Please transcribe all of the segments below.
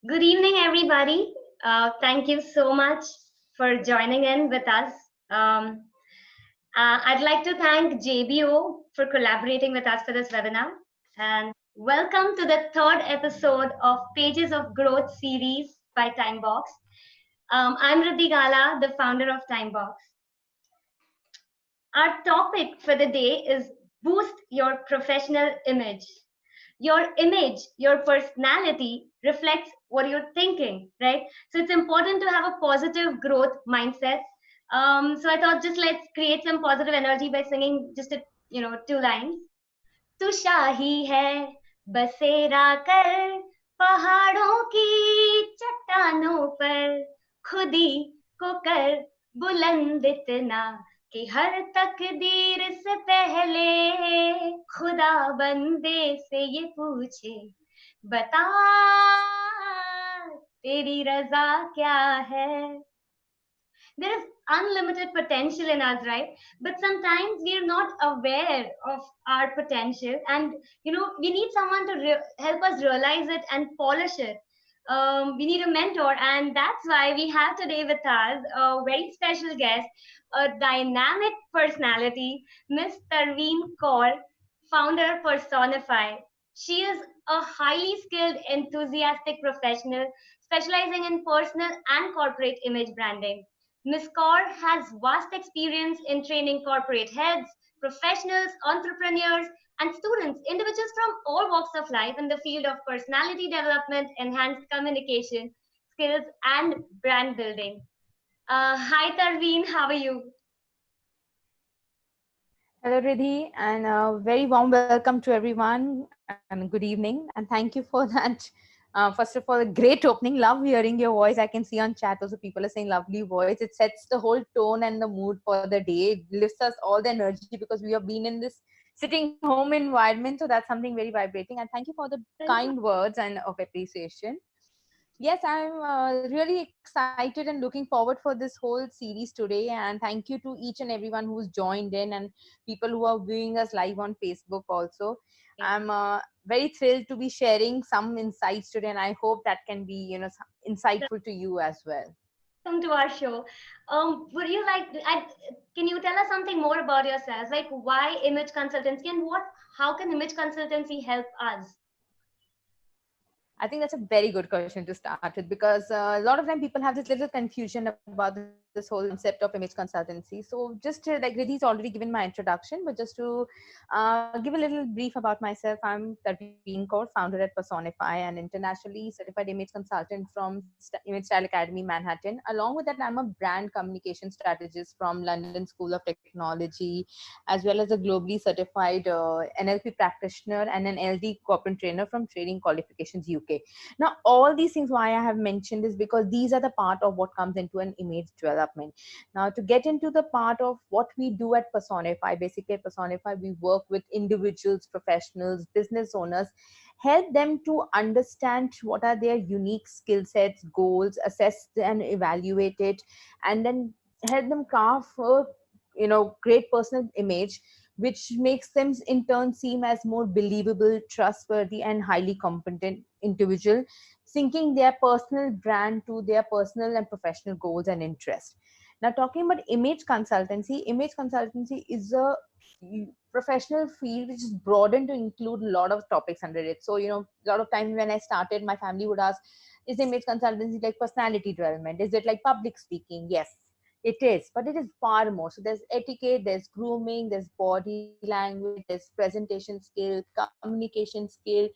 Good evening, everybody. Thank you so much for joining in with us. Um, I'd like to thank JBO for collaborating with us for this webinar. And welcome to the third episode of Pages of Growth series by Timebox. I'm Riddhi Gala, the founder of Timebox. Our topic for the day is boost your professional image. Your image, your personality reflects what you're thinking, right? So it's important to have a positive growth mindset. So I thought just let's create some positive energy by singing just two lines. तू शाही है बसेरा कर पहाड़ों की चट्टानों पर खुदी को कर बुलंद इतना कि हर तकदीर से पहले खुदा बंदे से ये पूछे बता तेरी रजा क्या है. There is unlimited potential in us, right? But sometimes we are not aware of our potential, and we need someone to help us realize it and polish it. We need a mentor, and that's why we have today with us a very special guest, a dynamic personality, Miss Tarveen Kaur, founder Personify. She is a highly skilled, enthusiastic professional specializing in personal and corporate image branding. Ms. Kaur has vast experience in training corporate heads, professionals, entrepreneurs, and students, individuals from all walks of life in the field of personality development, enhanced communication skills, and brand building. Hi, Tarveen, how are you? Hello, Riddhi, and a very warm welcome to everyone, and good evening. And thank you for that. First of all, a great opening. Love hearing your voice. I can see on chat also people are saying lovely voice. It sets the whole tone and the mood for the day. It lifts us all the energy because we have been in this sitting home environment. So that's something very vibrating. And thank you for the kind words and of appreciation. Yes, I'm really excited and looking forward for this whole series today. And thank you to each and everyone who's joined in and people who are viewing us live on Facebook also. I'm very thrilled to be sharing some insights today, and I hope that can be, insightful to you as well. Welcome to our show. Would you like? Can you tell us something more about yourself? Like why image consultancy and what? How can image consultancy help us? I think that's a very good question to start with because a lot of time people have this little confusion about this whole concept of image consultancy. So just like Ridhi's already given my introduction, but just to give a little brief about myself, I'm Tarveen Kaur, founder at Personify, an internationally certified image consultant from Image Style Academy, Manhattan. Along with that, I'm a brand communication strategist from London School of Technology, as well as a globally certified NLP practitioner and an LD corporate trainer from Trading Qualifications UK. Now, all these things why I have mentioned is because these are the part of what comes into an image development. Now, to get into the part of what we do at Personify, basically at Personify, we work with individuals, professionals, business owners, help them to understand what are their unique skill sets, goals, assess and evaluate it, and then help them craft a great personal image which makes them in turn seem as more believable, trustworthy, and highly competent individual, syncing their personal brand to their personal and professional goals and interests. Now, talking about image consultancy is a professional field which is broadened to include a lot of topics under it. So, a lot of times when I started, my family would ask, is image consultancy like personality development? Is it like public speaking? Yes, it is, but it is far more. So there's etiquette, there's grooming, there's body language, there's presentation skill, communication skill,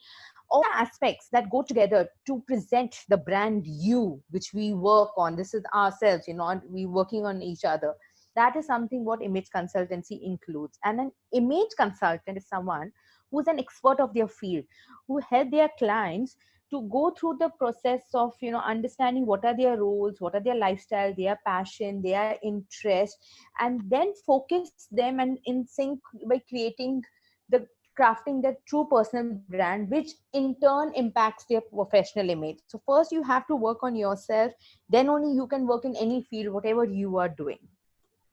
all the aspects that go together to present the brand you, which we work on. This is ourselves, we working on each other. That is something what image consultancy includes. And an image consultant is someone who's an expert of their field, who help their clients to go through the process of understanding what are their roles, what are their lifestyle, their passion, their interest, and then focus them and in sync by creating the crafting their true personal brand, which in turn impacts their professional image. So first you have to work on yourself, then only you can work in any field whatever you are doing.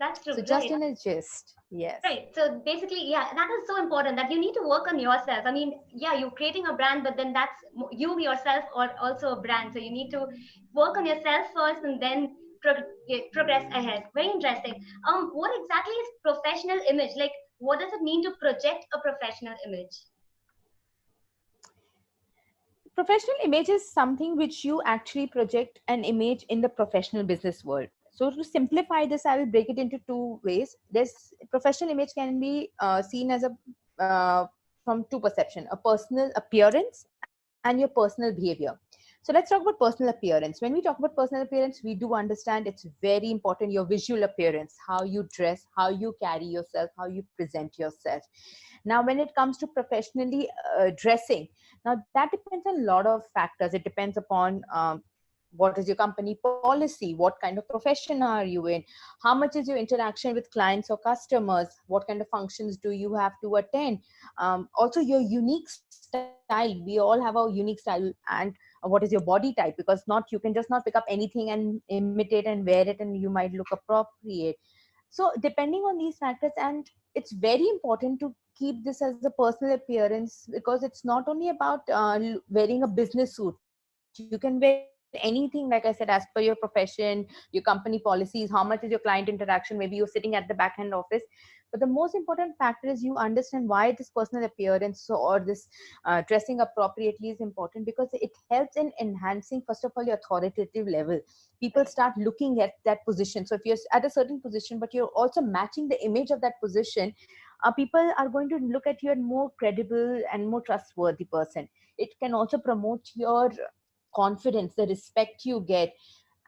That's true. So Right. just in a gist, yes. Right. So basically, yeah, that is so important that you need to work on yourself. I mean, yeah, you're creating a brand, but then that's you yourself or also a brand. So you need to work on yourself first and then progress ahead. Very interesting. What exactly is professional image? Like, what does it mean to project a professional image? Professional image is something which you actually project an image in the professional business world. So to simplify this, I will break it into two ways. This professional image can be seen as a from two perception: a personal appearance and your personal behavior. So let's talk about personal appearance. When we talk about personal appearance, we do understand it's very important your visual appearance, how you dress, how you carry yourself, how you present yourself. Now when it comes to professionally dressing, now that depends on a lot of factors. It depends upon what is your company policy, what kind of profession are you in, how much is your interaction with clients or customers, what kind of functions do you have to attend, also your unique style. We all have a unique style. And what is your body type, because not you can just not pick up anything and imitate and wear it and you might look appropriate. So depending on these factors, and it's very important to keep this as a personal appearance, because it's not only about wearing a business suit. You can wear anything, like I said, as per your profession, your company policies, how much is your client interaction. Maybe you're sitting at the back end office. But the most important factor is you understand why this personal appearance or this dressing appropriately is important, because it helps in enhancing, first of all, your authoritative level. People start Right. looking at that position. So if you're at a certain position but you're also matching the image of that position, people are going to look at you as more credible and more trustworthy person. It can also promote your confidence, the respect you get,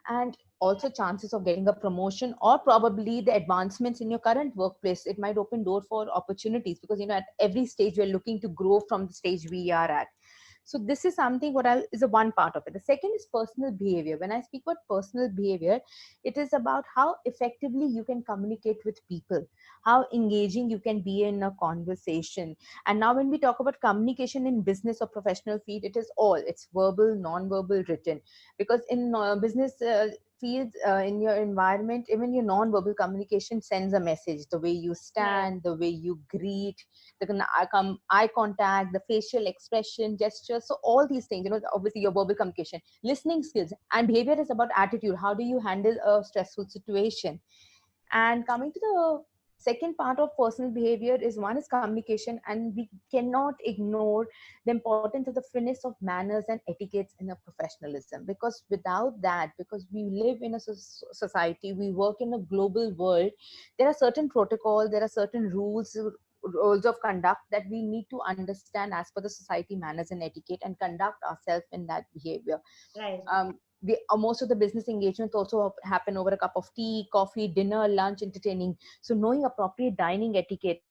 and also chances of getting a promotion or probably the advancements in your current workplace. It might open door for opportunities, because at every stage we're looking to grow from the stage we are at. So this is something is a one part of it. The second is personal behavior. When I speak about personal behavior, it is about how effectively you can communicate with people, how engaging you can be in a conversation. And now when we talk about communication in business or professional field, it's verbal, non-verbal, written. Because in business fields, in your environment, even your non-verbal communication sends a message: the way you Yeah. stand, the way you greet, eye contact, the facial expression, gestures. So all these things, obviously your verbal communication, listening skills, and behavior is about attitude. How do you handle a stressful situation? And coming to the second part of personal behavior is, one is communication, and we cannot ignore the importance of the finesse of manners and etiquettes in a professionalism. Because without that, because we live in a society, we work in a global world, there are certain protocols, there are certain rules of conduct that we need to understand as per the society manners and etiquette, and conduct ourselves in that behavior. Right. Most of the business engagements also happen over a cup of tea, coffee, dinner, lunch, entertaining. So knowing appropriate dining etiquette,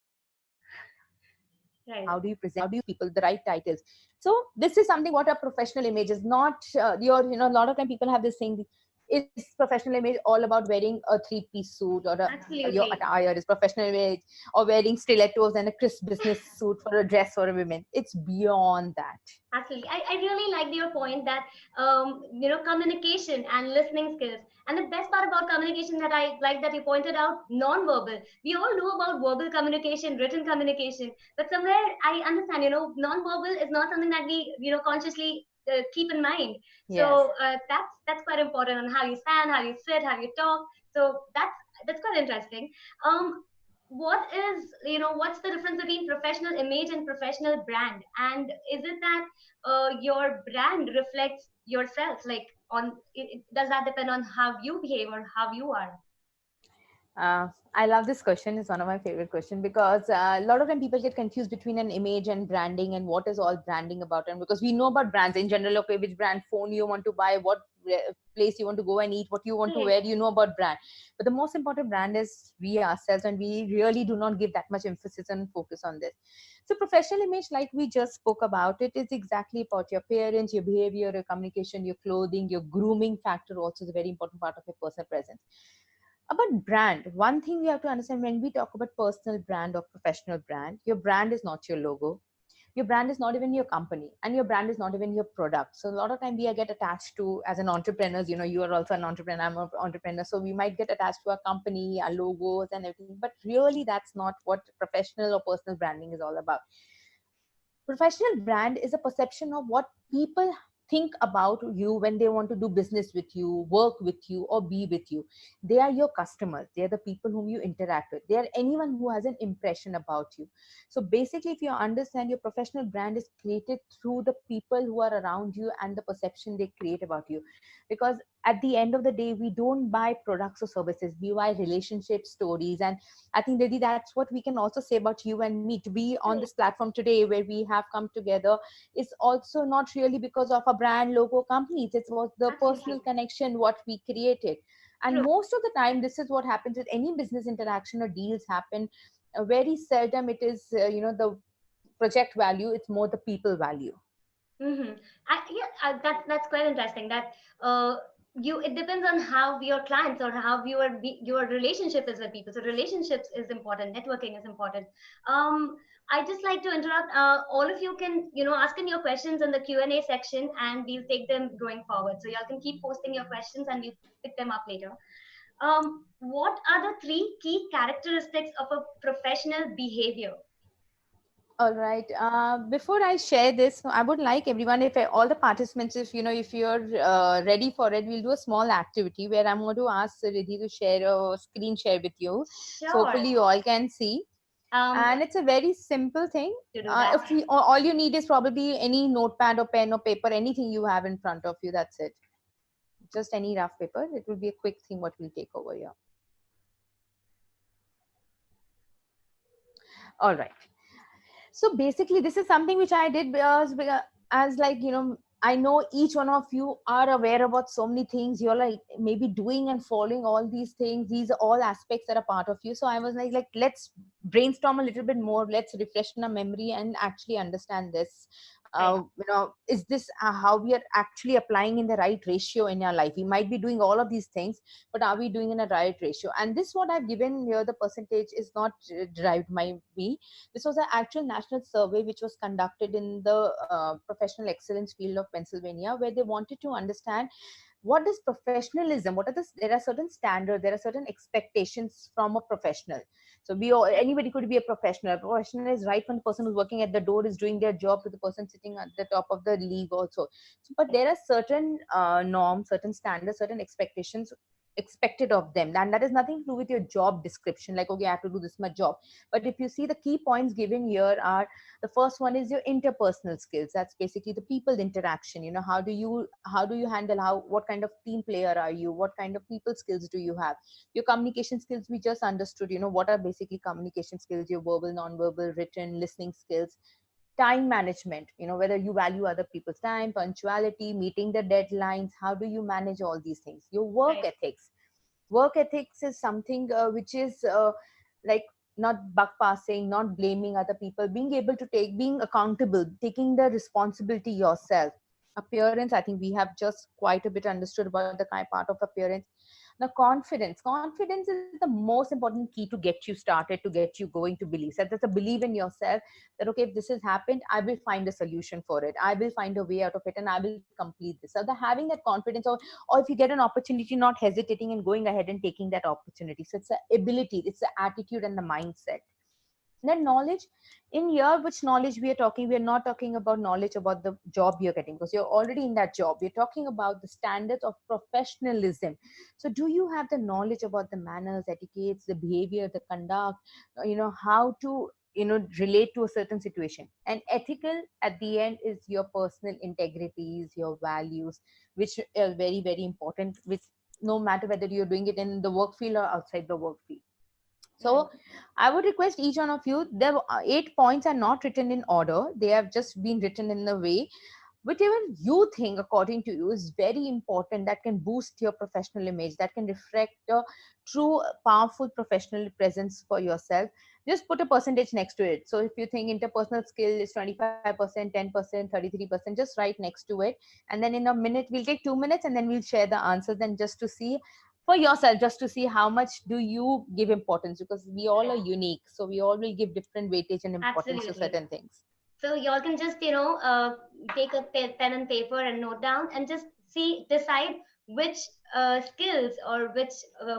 how do you present yourself, how do you present yourself, Right. how do you give people the right titles. So this is something what a professional image is. Not a lot of time people have this thing: is professional image all about wearing a three-piece suit, or your Absolutely. attire is professional image, or wearing stilettos and a crisp business suit for a dress for a woman? It's beyond that. Absolutely. I really liked your point that, communication and listening skills. And the best part about communication that I like that you pointed out, non-verbal. We all know about verbal communication, written communication, but somewhere I understand, non-verbal is not something that we, consciously keep in mind. Yes. So that's quite important on how you stand, how you sit, how you talk. So that's quite interesting. What is, what's the difference between professional image and professional brand? And is it that your brand reflects yourself, like does that depend on how you behave or how you are? I love this question. It's one of my favorite questions, because a lot of time people get confused between an image and branding, and what is all branding about. And because we know about brands in general, okay, which brand phone you want to buy, what place you want to go and eat, what you want to Right. wear, about brand. But the most important brand is we ourselves, and we really do not give that much emphasis and focus on this. So professional image, like we just spoke about, it is exactly about your appearance, your behavior, your communication, your clothing, your grooming factor also is a very important part of your personal presence. About brand, one thing we have to understand: when we talk about personal brand or professional brand, your brand is not your logo. your brand is not even your company, and your brand is not even your product. So a lot of time we get attached to, as an entrepreneur, you are also an entrepreneur, I'm an entrepreneur, so we might get attached to our company, our logos and everything, but really that's not what professional or personal branding is all about. Professional brand is a perception of what people think about you when they want to do business with you, work with you, or be with you. They are your customers. They are the people whom you interact with. They are anyone who has an impression about you. So basically, if you understand, your professional brand is created through the people who are around you and the perception they create about you. Because at the end of the day, we don't buy products or services, we buy relationship stories. And I think, Lady, that's what we can also say about you and me. To be on this platform today where we have come together is also not really because of a brand, logo, companies. It was the personal Absolutely. connection, what we created. And True. most of the time, this is what happens with any business interaction or deals happen. Very seldom it is, the project value, it's more the people value. Mm-hmm. That's quite interesting. That uh, it depends on how your clients or how your relationship is with people. So relationships is important. Networking is important. I just like to interrupt. All of you can ask in your questions in the Q&A section, and we'll take them going forward. So y'all can keep posting your questions, and we'll pick them up later. What are the three key characteristics of a professional behavior? All right. Before I share this, I would like everyone, if all the participants, if you're ready for it, we'll do a small activity where I'm going to ask Riddhi to share a screen share with you. So Sure. hopefully you all can see. And it's a very simple thing. To do that. If you, all you need is probably any notepad or pen or paper, anything you have in front of you. That's it. Just any rough paper. It will be a quick thing what we'll take over here. All right. So basically this is something which I did because as like, I know each one of you are aware about so many things. You're like maybe doing and following all these things. These are all aspects that are part of you. So I was like let's brainstorm a little bit more. Let's refresh our memory and actually understand this. Right. Is this how we are actually applying in the right ratio in our life? We might be doing all of these things, but are we doing in a right ratio? And this what I've given here, the percentage is not derived by me. This was an actual national survey which was conducted in the professional excellence field of Pennsylvania, where they wanted to understand what is professionalism. There are certain standards, there are certain expectations from a professional. So anybody could be a professional. A professional is right from the person who's working at the door is doing their job to the person sitting at the top of the league also. So, but there are certain norms, certain standards, certain expectations expected of them, and that is nothing to do with your job description, like okay, I have to do this my job. But if you see, the key points given here are, the first one is your interpersonal skills. That's basically the people interaction. How do you handle, what kind of team player are you, what kind of people skills do you have. Your communication skills, we just understood, what are basically communication skills, your verbal, non-verbal, written, listening skills. Time management, whether you value other people's time, punctuality, meeting the deadlines, how do you manage all these things. Your work Right. ethics. Work ethics is something which is like not buck passing, not blaming other people, being able to being accountable, taking the responsibility yourself. Appearance, I think we have just quite a bit understood about the kind part of appearance. Now, confidence is the most important key to get you started, to get you going, to believe. So that's a believe in yourself, that okay, if this has happened, I will find a solution for it, I will find a way out of it, and I will complete this. So the having that confidence, or if you get an opportunity, not hesitating and going ahead and taking that opportunity. So it's the ability, it's the attitude and the mindset. Then knowledge. In here, which knowledge we are talking, we are not talking about knowledge about the job you're getting, because you're already in that job. We're talking about the standards of professionalism. So do you have the knowledge about the manners, etiquettes, the behavior, the conduct, how to relate to a certain situation. And ethical at the end is your personal integrities, your values, which are very, very important, which no matter whether you're doing it in the work field or outside the work field. Right. So I would request each one of you, the 8 points are not written in order. They have just been written in a way, whichever you think according to you is very important, that can boost your professional image, that can reflect a true powerful professional presence for yourself. Just put a percentage next to it. So if you think interpersonal skill is 25%, 10%, 33%, just write next to it. And then in a minute, we'll take 2 minutes and then we'll share the answers, then just to see for yourself, just to see how much do you give importance, because we all are Right. unique, so we all will give different weightage and importance to Absolutely. certain things. So y'all can just, take a pen and paper and note down and just decide which skills or which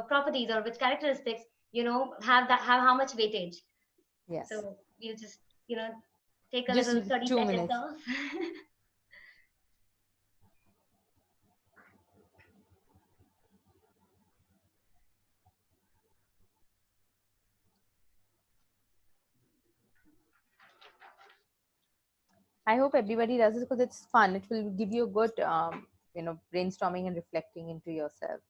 properties or which characteristics, have how much weightage. Yes. So we'll just, you know, take a Just little 30 2 seconds minutes. off. I hope everybody does this because it's fun. It will give you a good, brainstorming and reflecting into yourself.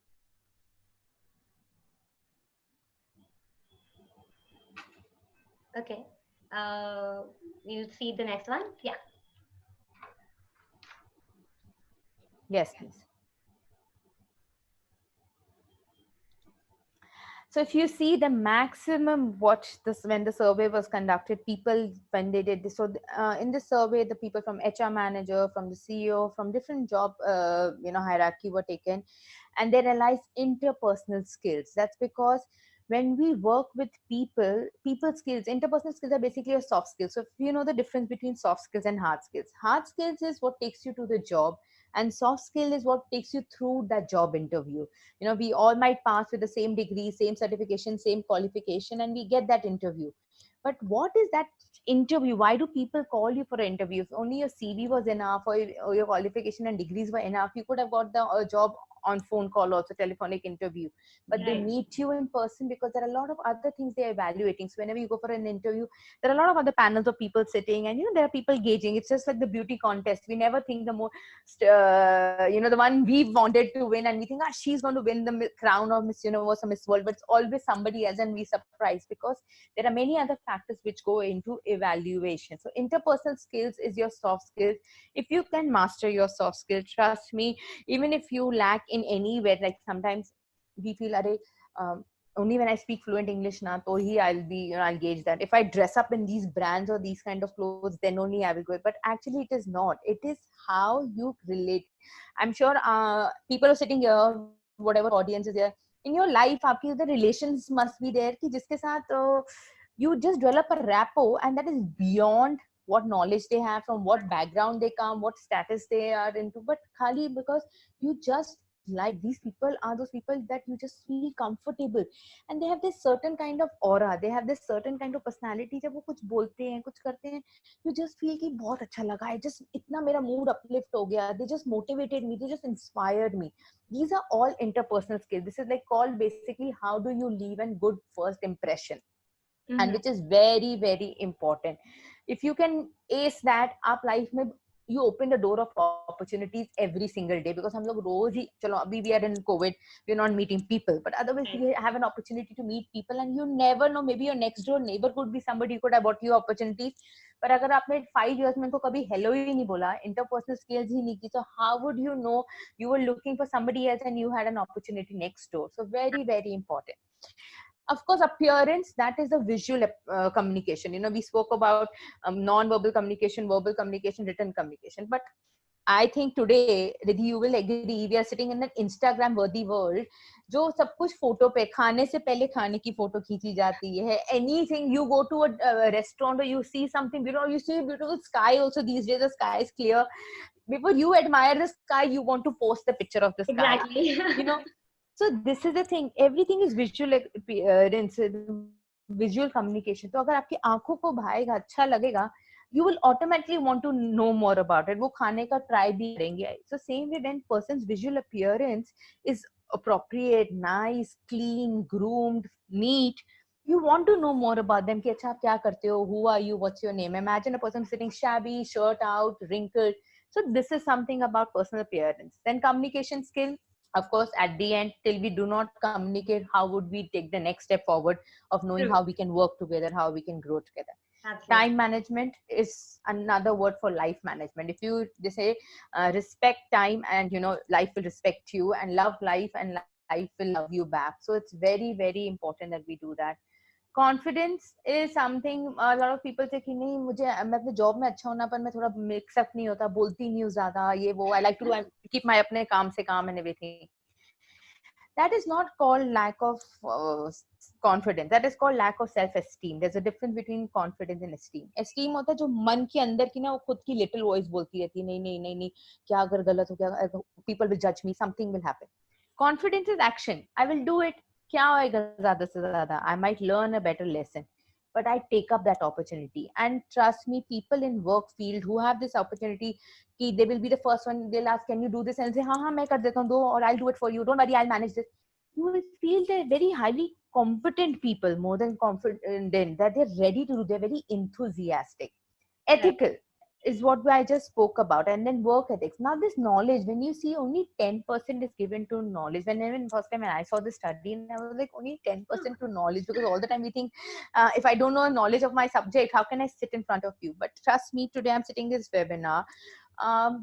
Okay. Uh, we'll see the next one. Yeah. Yes, please. So if you see the maximum what this when the survey was conducted, people when they did this, so in the survey, the people from HR manager, from the CEO, from different job hierarchy were taken, and they realized interpersonal skills. That's because when we work with people skills, interpersonal skills are basically a soft skills. So if you know the difference between soft skills and hard skills is what takes you to the job, and soft skill is what takes you through that job interview. We all might pass with the same degree, same certification, same qualification, and we get that interview. But what is that interview? Why do people call you for an interview? If only your CV was enough, or your qualification and degrees were enough, you could have got the job on phone call, also telephonic interview. But they Right. meet you in person because there are a lot of other things they're evaluating. So whenever you go for an interview, there are a lot of other panels of people sitting, and there are people gauging. It's just like the beauty contest. We never think the more the one we wanted to win, and we think, she's going to win the crown of Miss Universe or Miss World, but it's always somebody else, and we surprised because there are many other factors which go into evaluation. So interpersonal skills is your soft skills. If you can master your soft skills, trust me, even if you lack in anywhere, like sometimes we feel, only when I speak fluent English now, so I'll be, I'll gauge that. If I dress up in these brands or these kind of clothes, then only I will go. But actually, it is not. It is how you relate. I'm sure people are sitting here, whatever audience is there, in your life, आपकी the relations must be there कि जिसके साथ you just develop a rapport, and that is beyond what knowledge they have, from what background they come, what status they are into, but khali because you just like these people are those people that you just feel comfortable, and they have this certain kind of aura, they have this certain kind of personality. जब वो कुछ बोलते हैं, कुछ करते हैं, you just feel कि बहुत अच्छा लगा, I just इतना मेरा mood uplift हो गया, they just motivated me, they just inspired me. These are all interpersonal skills. This is like called basically how do you leave a good first impression, and Mm-hmm. which is very very important. If you can ace that, आप life में you open the door of opportunities every single day, because हम लोग रोज ही, चलो अभी we are in COVID, we are not meeting people, but otherwise Right. we have an opportunity to meet people, and you never know, maybe your next door neighbor could be somebody who could have brought you opportunities. पर अगर आपने 5 years में उनको कभी hello ही नहीं बोला, interpersonal skills ही नहीं की, so how would you know you were looking for somebody else and you had an opportunity next door? So very very important. Of course, appearance, that is the visual communication. We spoke about non-verbal communication, verbal communication, written communication, but I think today, Riddhi, you will agree, we are sitting in an Instagram worthy world, जो सब कुछ photo पे, खाने से पहले खाने की photo खींची जाती है. Anything, you go to a restaurant or you see something, you see a beautiful sky also these days, the sky is clear. Before you admire the sky, you want to post the picture of the sky. Exactly. you know so this is the thing, everything is visual appearance, visual communication. तो अगर आपकी आंखों को भाएगा, अच्छा लगेगा, you will automatically want to know more about it. वो खाने का try भी करेंगे. So same way, when person's visual appearance is appropriate, nice, clean, groomed, neat, you want to know more about them. कि अच्छा आप क्या करते हो, who are you, what's your name. Imagine a person sitting shabby, shirt out, wrinkled. So this is something about personal appearance. Then communication skill. Of course, at the end, till we do not communicate, how would we take the next step forward of knowing True. how we can work together, how we can grow together. Absolutely. Time management is another word for life management. If you they say respect time, and life will respect you, and love life, and life will love you back. So it's very very important that we do that. Confidence is something, lot of people से कि नहीं, मुझे मैं अपने job में अच्छा होना, पर मैं थोड़ा मिक्सअप नहीं होता, बोलती नहीं हूँ ज्यादा, ये वो, I like to keep my अपने काम से काम and everything. that is not called lack of confidence. That is called lack of self esteem. There's a difference between confidence and esteem. Esteem होता है जो मन के अंदर की ना, वो खुद की little voice बोलती रहती है, नहीं नहीं नहीं नहीं, क्या अगर गलत हो गया, people will judge me, something will happen. Confidence is action. I will do it. क्या होएगा ज़्यादा से ज़्यादा? I might learn a better lesson, but I take up that opportunity. And trust me, people in work field who have this opportunity, they will be the first one. They'll ask, "Can you do this?" And say, "हाँ हाँ मैं कर देता हूँ, दो, or I'll do it for you. Don't worry, I'll manage this." You will feel they're very highly competent people, more than confident, that they're ready to do. They're very enthusiastic, Right. ethical is what I just spoke about. And then work ethics. Now this knowledge, when you see only 10% is given to knowledge, when even first time when I saw this study, and I was like, only 10% to knowledge, because all the time we think, if I don't know knowledge of my subject, how can I sit in front of you? But trust me, today I'm sitting this webinar.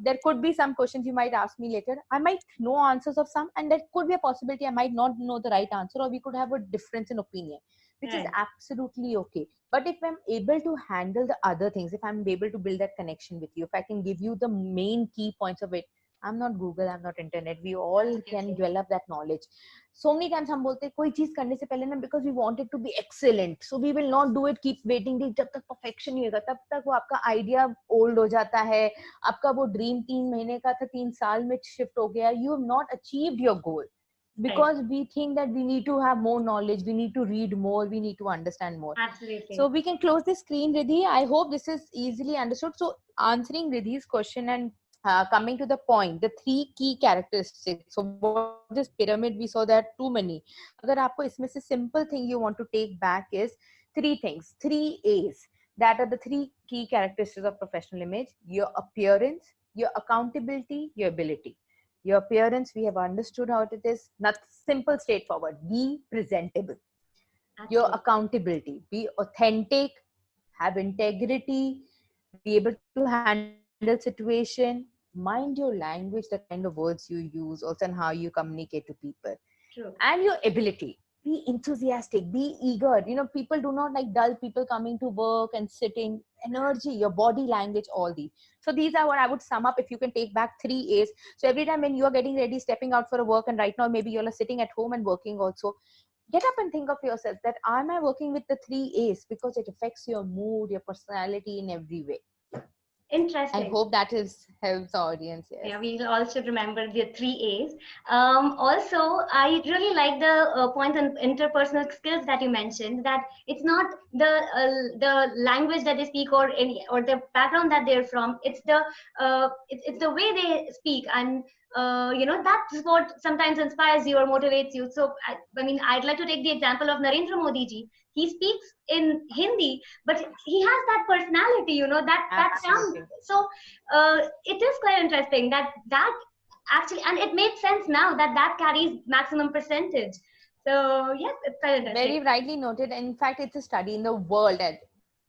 There could be some questions you might ask me later. I might know answers of some, and there could be a possibility I might not know the right answer, or we could have a difference in opinion, which is Right. absolutely okay. But if I'm able to handle the other things, if I'm able to build that connection with you, if I can give you the main key points of it, I'm not Google, I'm not internet. We all can Absolutely. develop that knowledge. So many times हम बोलते हैं कोई चीज करने से पहले ना, because we want it to be excellent, so we will not do it, keep waiting जब तक perfection नहीं होगा, तब तक वो आपका idea old हो जाता है, आपका वो dream 3 महीने का था 3 साल में shift हो गया, you have not achieved your goal, Right. because we think that we need to have more knowledge, we need to read more, we need to understand more. So Absolutely. we can close the screen, Ridhi. I hope this is easily understood. So answering Ridhi's question and coming to the point, the 3 key characteristics. So what this pyramid, we saw that too many. अगर आपको इसमें से simple thing you want to take back is 3 things, 3 A's. That are the 3 key characteristics of professional image: your appearance, your accountability, your ability. Your appearance, we have understood how it is. Not simple, straightforward. Be presentable. Your Absolutely. accountability, be authentic, have integrity, be able to handle situation, mind your language, the kind of words you use, also, and how you communicate to people. True. And your ability, be enthusiastic, be eager. People do not like dull people coming to work and sitting. Energy, your body language, all these. So these are what I would sum up. If you can take back 3 A's, so every time when you are getting ready, stepping out for a work, and right now maybe you're sitting at home and working also, get up and think of yourself that, am I working with the 3 A's? Because it affects your mood, your personality in every way. I Interesting. hope that is helps the audience. Yes. Yeah, we all should remember the 3 A's. Also, I really like the point on interpersonal skills that you mentioned. That it's not the language that they speak, or any, or the background that they're from. It's it's the way they speak, and that's what sometimes inspires you or motivates you. So I mean, I'd like to take the example of Narendra Modi ji. He speaks in Hindi, but he has that personality, that charm. Absolutely. So it is quite interesting that actually, and it makes sense now that carries maximum percentage. So yes, it's quite interesting. Very rightly noted. In fact, it's a study in the world that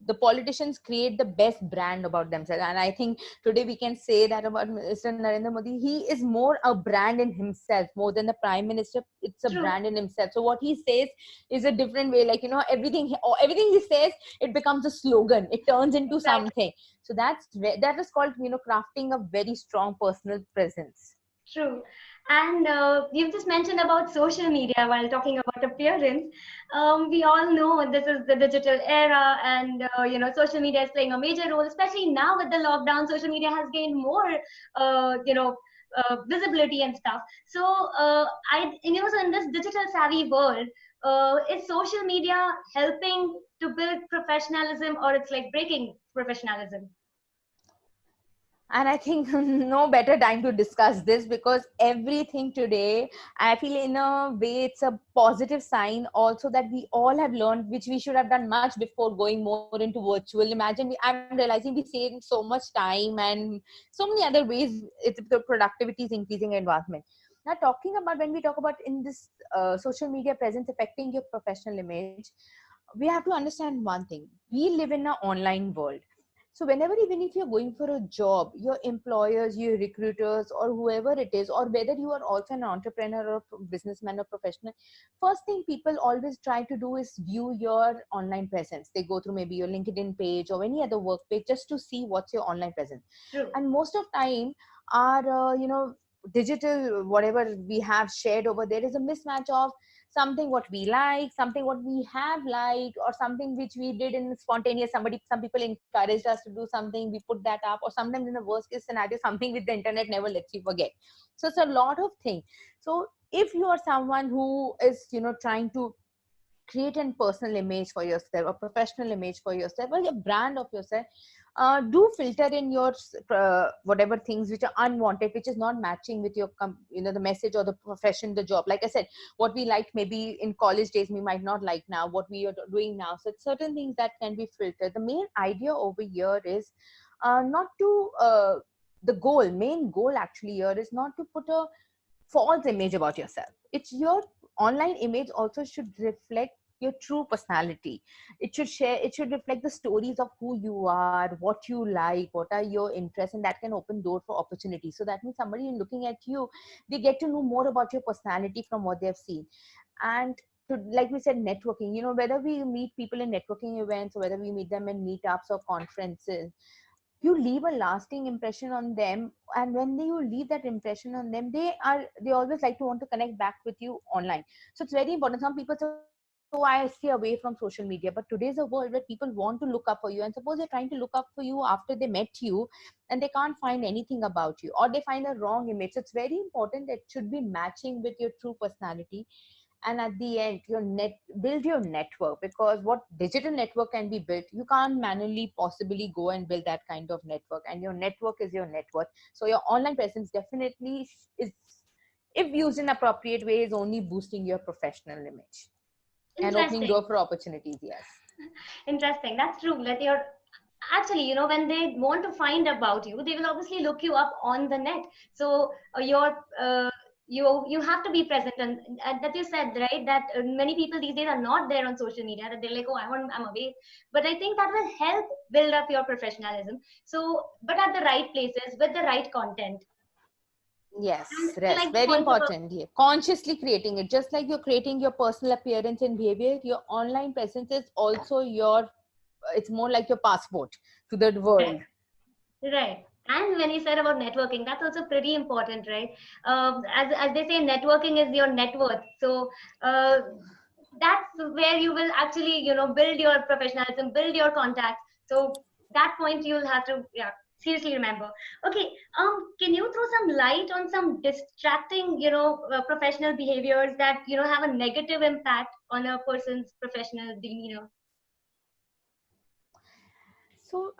the politicians create the best brand about themselves. And I think today we can say that about Mr. Narendra Modi. He is more a brand in himself, more than the prime minister. It's a True. brand in himself. So what he says is a different way. Like, everything he says, it becomes a slogan. It turns into Exactly. something. So that is called, crafting a very strong personal presence. True. And you've just mentioned about social media while talking about appearance. We all know this is the digital era, and social media is playing a major role, especially now with the lockdown. Social media has gained more, visibility and stuff. So, so in this digital savvy world, is social media helping to build professionalism, or it's like breaking professionalism? And I think no better time to discuss this, because everything today, I feel in a way it's a positive sign also, that we all have learned, which we should have done much before going more into virtual. Imagine, I'm realizing we save so much time and so many other ways. The productivity is increasing, advancement. Now, talking about, when we talk about in this social media presence affecting your professional image, we have to understand one thing. We live in an online world. So whenever, even if you're going for a job, your employers, your recruiters, or whoever it is, or whether you are also an entrepreneur or businessman or professional, first thing people always try to do is view your online presence. They go through maybe your LinkedIn page or any other work page just to see what's your online presence. True. And most of time, our digital whatever we have shared over there is a mismatch of something what we like, something what we have liked, or something which we did in spontaneous. Some people encouraged us to do something, we put that up, or sometimes in the worst case scenario, something with the internet never lets you forget. So it's a lot of things. So if you are someone who is, trying to create a personal image for yourself, a professional image for yourself, or a brand of yourself, do filter in your whatever things which are unwanted, which is not matching with your the message or the profession, the job. Like I said, what we liked maybe in college days we might not like now what we are doing now. So it's certain things that can be filtered. The main idea over here is not to the main goal actually here is not to put a false image about yourself. It's your online image also should reflect your true personality. It should reflect the stories of who you are, what you like, what are your interests, and that can open door for opportunity. So that means somebody looking at you, they get to know more about your personality from what they've seen. And to, like we said, networking, whether we meet people in networking events or whether we meet them in meetups or conferences, you leave a lasting impression on them. And when you leave that impression on them, they always like to want to connect back with you online. So it's very important. Some people say, oh, I stay away from social media, but today's a world where people want to look up for you, and suppose they're trying to look up for you after they met you and they can't find anything about you, or they find a wrong image. So it's very important that it should be matching with your true personality. And at the end, build your network, because what digital network can be built, you can't manually possibly go and build that kind of network, and your network is your net worth. So your online presence definitely is, if used in appropriate way, is only boosting your professional image and opening Interesting. door for opportunities. Yes. Interesting. That's true. That you're actually, when they want to find about you, they will obviously look you up on the net. So you have to be present, and that you said, right, that many people these days are not there on social media. That they're like, oh, I'm away. But I think that will help build up your professionalism. So, but at the right places with the right content. And Yes, I yes, like the very point about. important. Yeah. Consciously creating it, just like you're creating your personal appearance and behavior, your online presence is also your, it's more like your passport to the world. Right. And when you said about networking, that's also pretty important, right? As they say, networking is your net worth. So uh, that's where you will actually, build your professionalism, build your contacts. So that point you'll have to, yeah, seriously remember. Okay. Can you throw some light on some distracting, professional behaviors that, have a negative impact on a person's professional demeanor? So,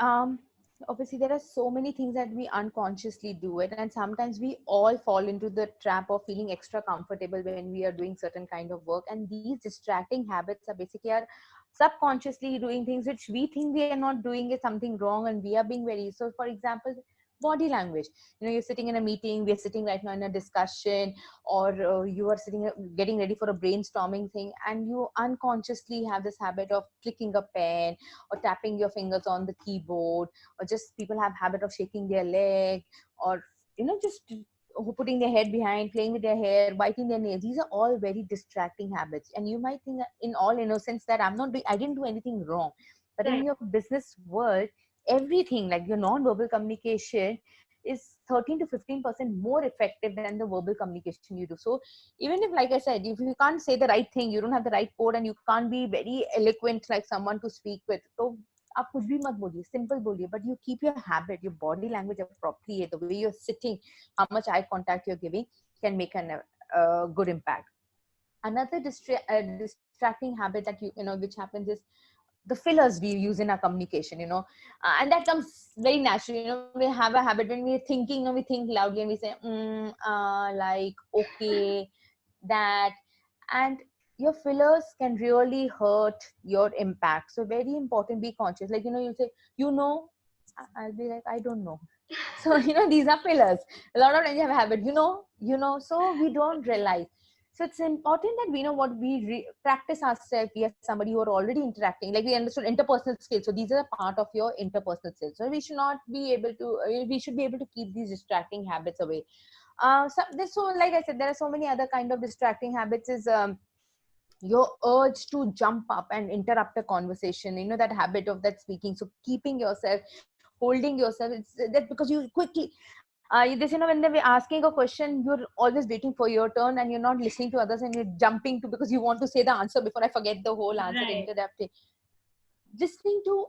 obviously, there are so many things that we unconsciously do it, and sometimes we all fall into the trap of feeling extra comfortable when we are doing certain kind of work. And these distracting habits are basically our subconsciously doing things which we think we are not doing is something wrong, and we are being very. So, for example, body language. You're sitting in a meeting. We are sitting right now in a discussion, or you are sitting getting ready for a brainstorming thing, and you unconsciously have this habit of clicking a pen or tapping your fingers on the keyboard, or just people have habit of shaking their leg, or just putting their head behind, playing with their hair, biting their nails. These are all very distracting habits, and you might think that in all innocence that I didn't do anything wrong. But in Right. your business world, everything like your non-verbal communication is 13 to 15% more effective than the verbal communication you do. So even if, like I said, if you can't say the right thing, you don't have the right code, and you can't be very eloquent like someone to speak with, so आप कुछ भी मत बोलिए, simple बोलिए, but you keep your habit, your body language appropriate, the way you're sitting, how much eye contact you're giving can make a good impact. Another distracting habit that which happens is the fillers we use in our communication, and that comes very naturally. We have a habit when we're thinking, we think loudly and we say like, okay, that. And your fillers can really hurt your impact. So very important, be conscious. Like, you'll say, I'll be like, I don't know. So these are fillers. A lot of times you have a habit, so we don't realize. So it's important that we know what we practice ourselves. We are somebody who are already interacting, like we understood interpersonal skills. So these are a part of your interpersonal skills. So we should not be able to, we should be able to keep these distracting habits away. So like I said, there are so many other kind of distracting habits. Is your urge to jump up and interrupt a conversation, that habit of that speaking. So keeping yourself, holding yourself, it's that because you quickly, This, when they're asking a question, you're always waiting for your turn and you're not listening to others, and you're jumping to, because you want to say the answer before I forget the whole answer, Right. interrupting. Listening to,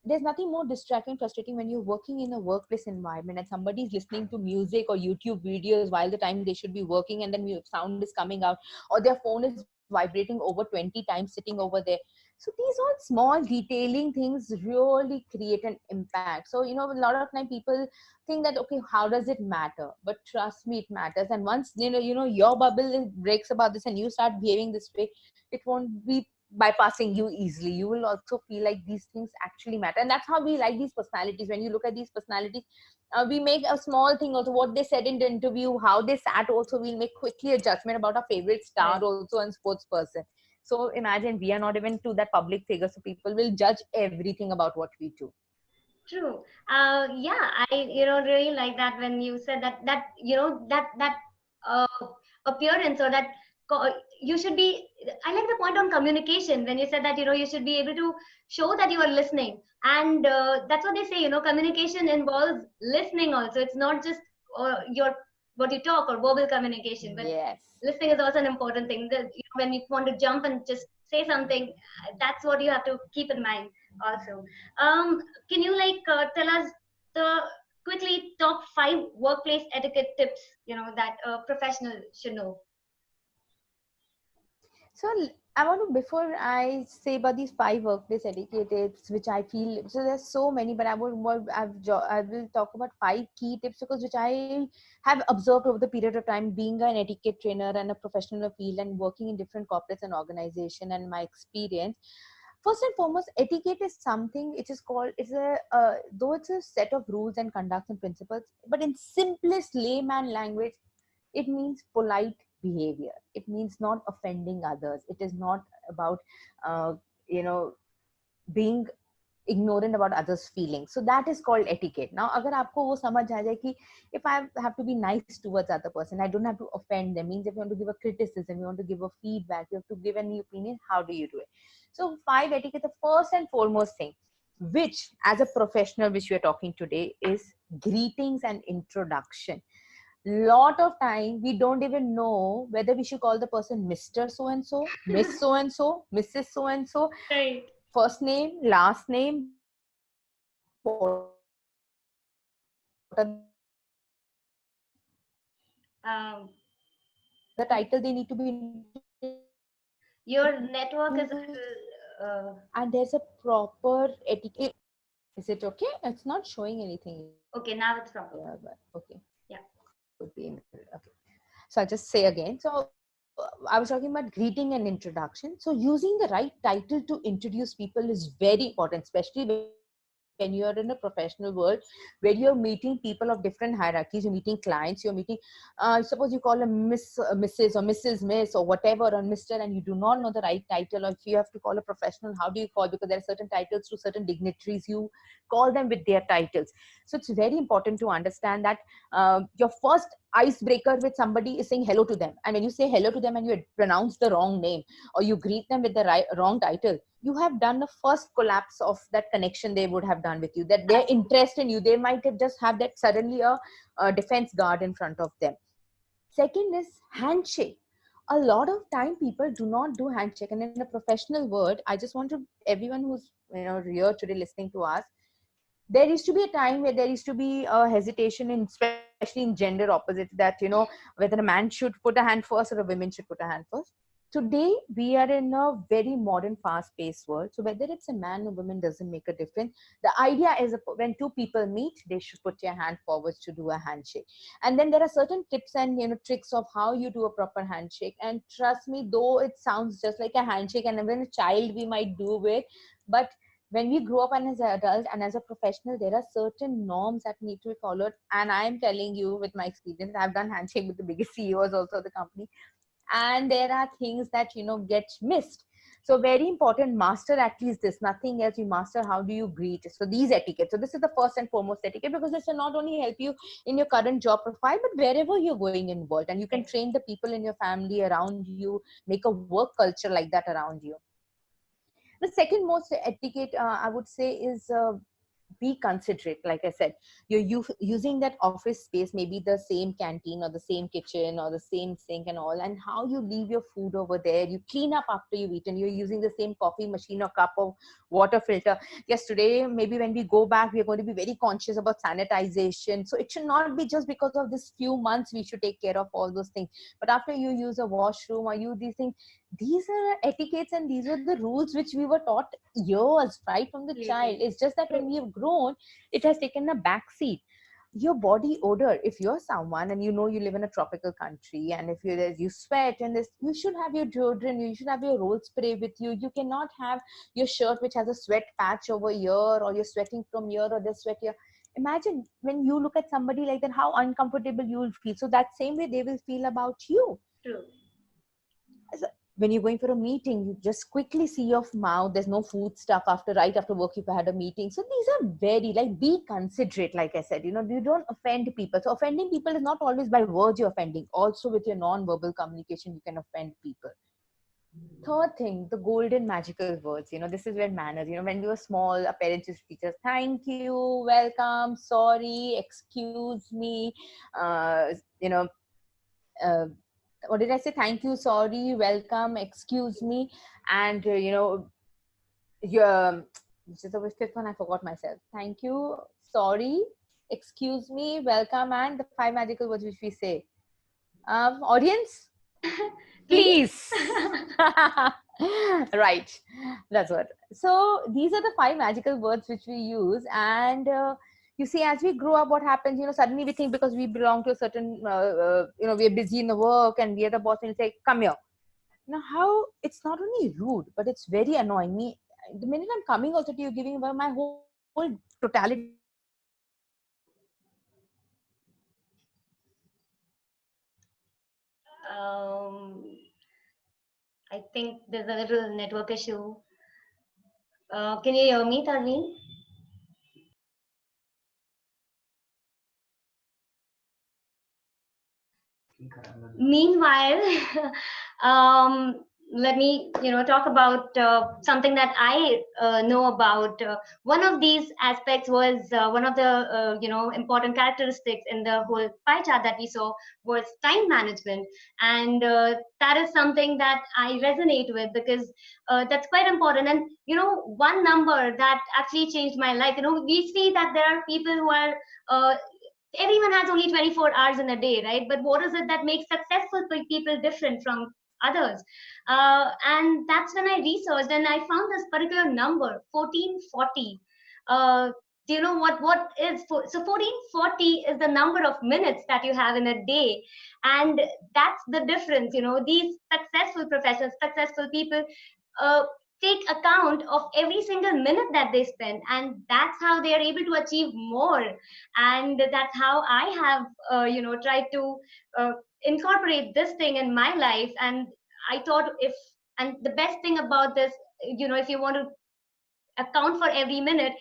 there's nothing more distracting, frustrating when you're working in a workplace environment and somebody's listening to music or YouTube videos while the time they should be working, and then sound is coming out, or their phone is vibrating over 20 times sitting over there. So these all small detailing things really create an impact. So, a lot of time people think that, okay, how does it matter? But trust me, it matters. And once, your bubble breaks about this and you start behaving this way, it won't be bypassing you easily. You will also feel like these things actually matter. And that's how we like these personalities. When you look at these personalities, we make a small thing also, what they said in the interview, how they sat also, we'll make quickly a judgment about our favorite star Right. also and sports person. So imagine, we are not even to that public figure, so people will judge everything about what we do. True. Yeah, I really like that when you said that that uh, appearance, or that you should be. I like the point on communication when you said that you should be able to show that you are listening, and that's what they say. Communication involves listening also. It's not just your what you talk or verbal communication, but Yes. listening is also an important thing. That when you want to jump and just say something, that's what you have to keep in mind also. Can you tell us the quickly top 5 workplace etiquette tips that a professional should know? So I want to, before I say about these 5 workplace etiquette tips, which I feel, so there's so many, but I will talk about 5 key tips, because which I have observed over the period of time being an etiquette trainer and a professional field and working in different corporates and organization, and my experience. First and foremost, etiquette is something which is called, though it's a set of rules and conducts and principles, but in simplest layman language, it means polite behavior. It means not offending others. It is not about uh, you know being ignorant about others feelings. So that is called etiquette. Now agar aapko wo samajh aa jaye ki if I have to be nice towards other person, I don't have to offend them, means if you want to give a criticism, you want to give a feedback, you have to give any opinion, how do you do it? So 5 etiquette, the first and foremost thing, which as a professional which we are talking today, is greetings and introduction. Lot of time we don't even know whether we should call the person Mr. So and so, Miss so and so, Mrs. So and so, Right. first name, last name, what are the titles they need to be introduced with, Um, the title they need to be introduced with, your network is a and little. there's a proper etiquette. Is it okay? It's not showing anything Okay, now it's here, proper. but okay, Yeah. could be in the, okay. So I'll just say again. So I was talking about greeting and introduction. So using the right title to introduce people is very important, especially when you're in a professional world where you're meeting people of different hierarchies. You're meeting clients. You're meeting, suppose you call a Miss, Mrs. or Mrs. Miss or whatever, or Mr., and you do not know the right title, or if you have to call a professional, how do you call? Because there are certain titles to certain dignitaries. You call them with their titles. So it's very important to understand that your first icebreaker with somebody is saying hello to them, and when you say hello to them and you pronounce the wrong name, or you greet them with the wrong title, you have done the first collapse of that connection they would have done with you, that their interest in you, they might have just have that suddenly a defense guard in front of them. Second is handshake. A lot of time people do not do handshake, and in a professional word, I just want to, everyone who's here today listening to us, there used to be a time where there used to be a hesitation in, especially in gender opposites, that whether a man should put a hand first or a woman should put a hand first. Today we are in a very modern fast paced world, so whether it's a man or woman doesn't make a difference. The idea is, when two people meet, they should put their hand forwards to do a handshake. And then there are certain tips and tricks of how you do a proper handshake, and trust me, though it sounds just like a handshake and even a child we might do it, but when we grow up and as an adult and as a professional, there are certain norms that need to be followed. And I'm telling you, with my experience, I've done handshake with the biggest CEOs also of the company, and there are things that get missed. So very important, master at least this, nothing else. You master how do you greet. So these etiquette, so this is the first and foremost etiquette, because this will not only help you in your current job profile, but wherever you're going involved, and you can train the people in your family around you, make a work culture like that around you. The second most etiquette, I would say, is be considerate. Like I said, you're using that office space, maybe the same canteen or the same kitchen or the same sink and all, and how you leave your food over there. You clean up after you've eaten. You're using the same coffee machine or cup of water filter. Yes, today maybe when we go back, we are going to be very conscious about sanitization. So it should not be just because of this few months we should take care of all those things. But after you use a washroom or you these things, these are etiquettes and these are the rules which we were taught years right from the child. Absolutely. It's just that when we have grown, it has taken a back seat. Your body odor, if you're someone and you know you live in a tropical country, and if you sweat and this, you should have your deodorant, you should have your roll spray with you. You cannot have your shirt which has a sweat patch over here, or you're sweating from here or there's sweat here. Imagine when you look at somebody like that, how uncomfortable you will feel. So that same way they will feel about you. True. When you're going for a meeting, you just quickly see your mouth. There's no food stuff right after work you've had a meeting. So these are very, like, be considerate. Like I said, you don't offend people. So offending people is not always by words you're offending. Also with your non-verbal communication, you can offend people. Third thing, the golden magical words. This is where manners. When we were small, our parents used to teach us, thank you, welcome, sorry, excuse me, uh, you know, uh, what did I say? Thank you, sorry, welcome, excuse me, and which is the fifth one. I forgot myself. Thank you, sorry, excuse me, welcome, and the 5 magical words which we say. Audience, Please. please. Right, that's what. So these are the 5 magical words which we use, and you see, as we grow up, what happens? Suddenly we think because we belong to a certain, we're busy in the work and we are the boss, and say, "Come here." Now, how it's not only rude, but it's very annoying me. The minute I'm coming also to you, giving away my whole totality of my day, my whole um, I think there's a little network issue. Can you hear me, Tarveen? Meanwhile, um, let me talk about something that I know about. One of these aspects was one of the important characteristics in the whole pie chart that we saw was time management, and that is something that I resonate with because that's quite important. And one number that actually changed my life. We see that there are people who are everyone has only 24 hours in a day, right? But what is it that makes successful people different from others? And that's when I researched and I found this particular number, 1440. Do you know what is so 1440 is the number of minutes that you have in a day, and that's the difference. These successful professionals, successful people, uh, take account of every single minute that they spend, and that's how they are able to achieve more. And that's how I have tried to uh, incorporate this thing in my life. And I thought, if and the best thing about this, if you want to account for every minute,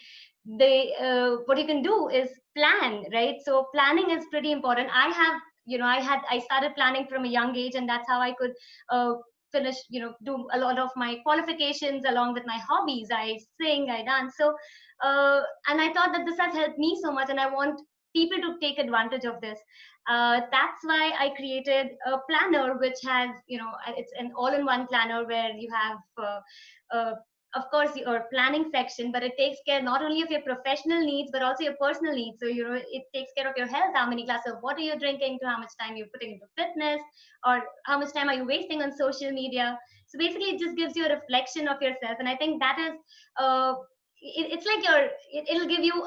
they what you can do is plan, right? So planning is pretty important. I have I started planning from a young age, and that's how I could uh, finish, do a lot of my qualifications along with my hobbies. I sing, I dance. So and I thought that this has helped me so much, and I want people to take advantage of this. That's why I created a planner which has, it's an all-in-one planner where you have of course your planning section, but it takes care not only of your professional needs but also your personal needs. So it takes care of your health, how many glasses of water you're drinking, to how much time you're putting into fitness, or how much time are you wasting on social media. So basically it just gives you a reflection of yourself, and I think that is it's like it'll give you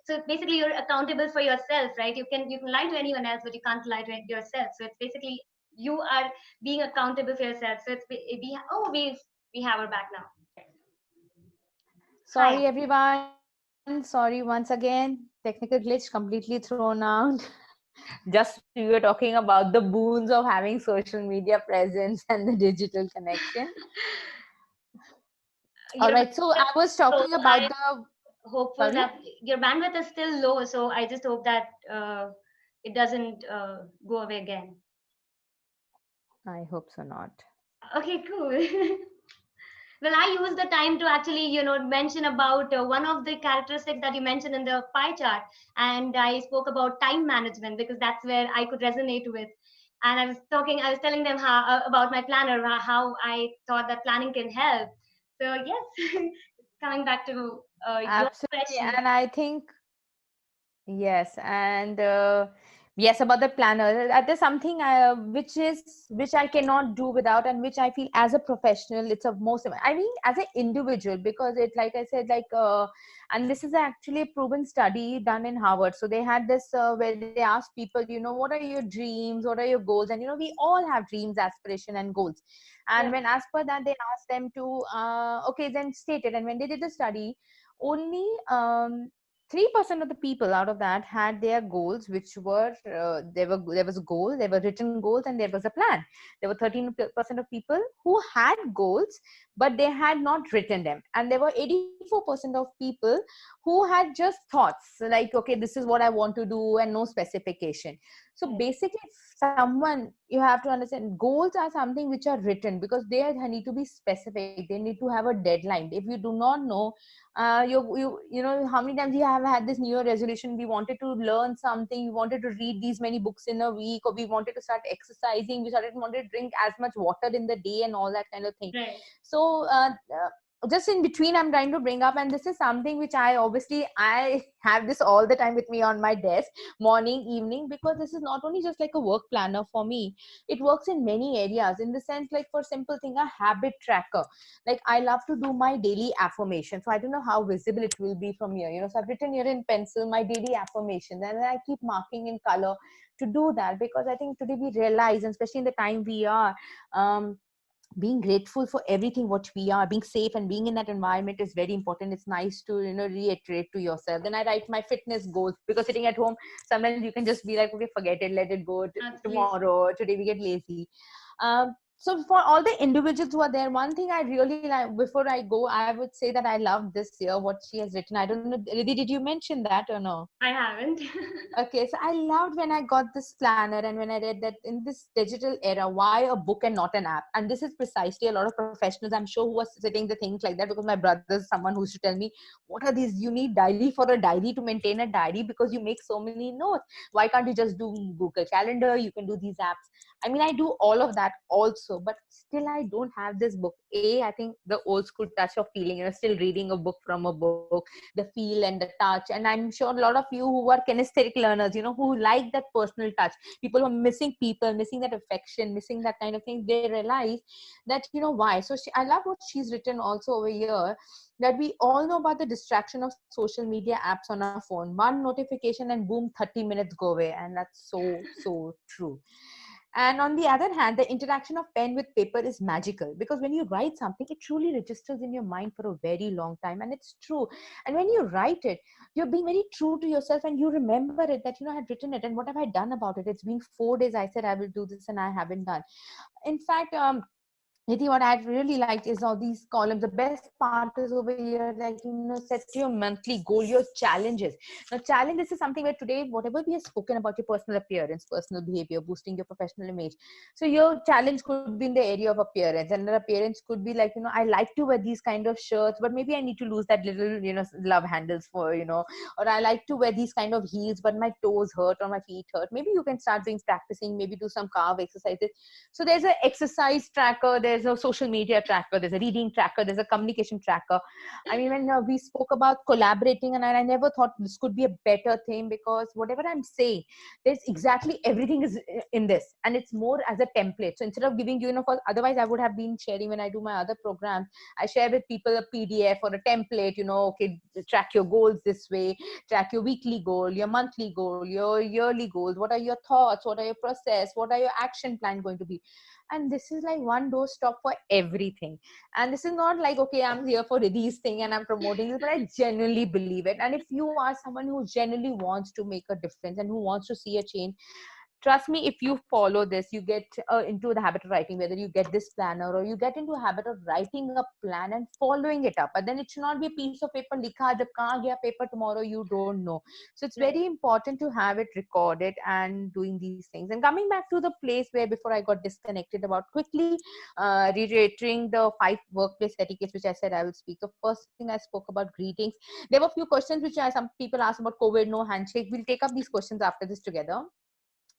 so basically you're accountable for yourself, right? You can lie to anyone else, but you can't lie to yourself. So it's basically you are being accountable for yourself. So we have her back now. Hi. Sorry, everyone. Sorry once again. Technical glitch completely thrown out. Just we were talking about the boons of having social media presence and the digital connection. All Your right. So I bandwidth was is low. talking about I'm the. hopeful Sorry? that your bandwidth is still low, so I just hope that it doesn't go away again. I hope so not. Okay, cool. Well, I used the time to actually, mention about one of the characteristics that you mentioned in the pie chart. And I spoke about time management because that's where I could resonate with. And I was telling them about my planner, how I thought that planning can help. So, yes, coming back to your Absolutely. question. And I think, yes, and yes, about the planner, that is something which I cannot do without, and which I feel as a professional, it's of most. I mean, as an individual, because it, like I said, and this is actually a proven study done in Harvard. So they had this where they asked people, what are your dreams, what are your goals, and we all have dreams, aspiration, and goals. And Yeah. when as per that, they asked them to okay, then state it. And when they did the study, only 3% of the people out of that had their goals, which were there was a goal, there were written goals, and there was a plan. There were 13% of people who had goals, but they had not written them, and there were 84% of people who had just thoughts like, okay, this is what I want to do, and no specification. So Right. basically, someone, you have to understand, goals are something which are written because they need to be specific, they need to have a deadline. If you do not know, how many times you have had this new year resolution, we wanted to learn something, we wanted to read these many books in a week, or we wanted to start exercising, wanted to drink as much water in the day, and all that kind of thing. Right. So just in between, I'm trying to bring up, and this is something which I have this all the time with me on my desk, morning, evening, because this is not only just like a work planner for me, it works in many areas. In the sense, like, for simple thing, a habit tracker. Like, I love to do my daily affirmation, so I don't know how visible it will be from here, so I've written here in pencil my daily affirmation, and then I keep marking in color to do that, because I think today we realize, and especially in the time we are, um being grateful for everything what we are, being safe and being in that environment is very important. It's nice to reiterate to yourself. Then I write my fitness goals, because sitting at home, sometimes you can just be like, okay, forget it, let it go, Absolutely. tomorrow, today we get lazy. So for all the individuals who are there, one thing I really like, before I go, I would say that I love this year what she has written. I don't know, Riddhi, did you mention that or no? I haven't. Okay, so I loved when I got this planner, and when I read that in this digital era, why a book and not an app? And this is precisely a lot of professionals, I'm sure, who are sitting the things like that, because my brother is someone who used to tell me, what are these? You need diary for a diary, to maintain a diary, because you make so many notes. Why can't you just do Google Calendar? You can do these apps. I mean, I do all of that also, but still I don't have this book. I think the old school touch of feeling, still reading a book from a book, the feel and the touch. And I'm sure a lot of you who are kinesthetic learners, who like that personal touch, people who are missing people, missing that affection, missing that kind of thing, they realize that, why. So I love what she's written also over here, that we all know about the distraction of social media apps on our phone. One notification and boom, 30 minutes go away. And that's so true. And on the other hand, the interaction of pen with paper is magical, because when you write something, it truly registers in your mind for a very long time. And it's true. And when you write it, you're being very true to yourself, and you remember it, that, I had written it, and what have I done about it? It's been 4 days. I said I will do this, and I haven't done. In fact, Niti, what I really liked is all these columns. The best part is over here, like, set your monthly goal, your challenges. Now, challenge, this is something where today, whatever we have spoken about your personal appearance, personal behavior, boosting your professional image. So your challenge could be in the area of appearance. And the appearance could be like, I like to wear these kind of shirts, but maybe I need to lose that little, love handles for, or I like to wear these kind of heels, but my toes hurt or my feet hurt. Maybe you can start doing practicing, maybe do some calf exercises. So there's an exercise tracker, there's a social media tracker, there's a reading tracker, there's a communication tracker. I mean, when we spoke about collaborating, and I never thought this could be a better thing, because whatever I'm saying, there's exactly everything is in this, and it's more as a template. So instead of giving you, otherwise I would have been sharing, when I do my other programs, I share with people a PDF or a template, okay, track your goals this way, track your weekly goal, your monthly goal, your yearly goals, what are your thoughts, what are your process, what are your action plan going to be. And this is like one door stop for everything. And this is not like, okay, I'm here for these thing and I'm promoting this, but I genuinely believe it. And if you are someone who genuinely wants to make a difference and who wants to see a change, trust me, if you follow this, you get into the habit of writing, whether you get this planner or you get into a habit of writing a plan and following it up. But then it should not be a piece of paper, likha jab kahan gaya paper tomorrow, you don't know. So it's Right. very important to have it recorded and doing these things. And coming back to the place where before I got disconnected, about quickly reiterating the 5 workplace etiquettes which I said I will speak. The first thing I spoke about greetings. There were a few questions which some people asked about COVID, no handshake. We'll take up these questions after this together.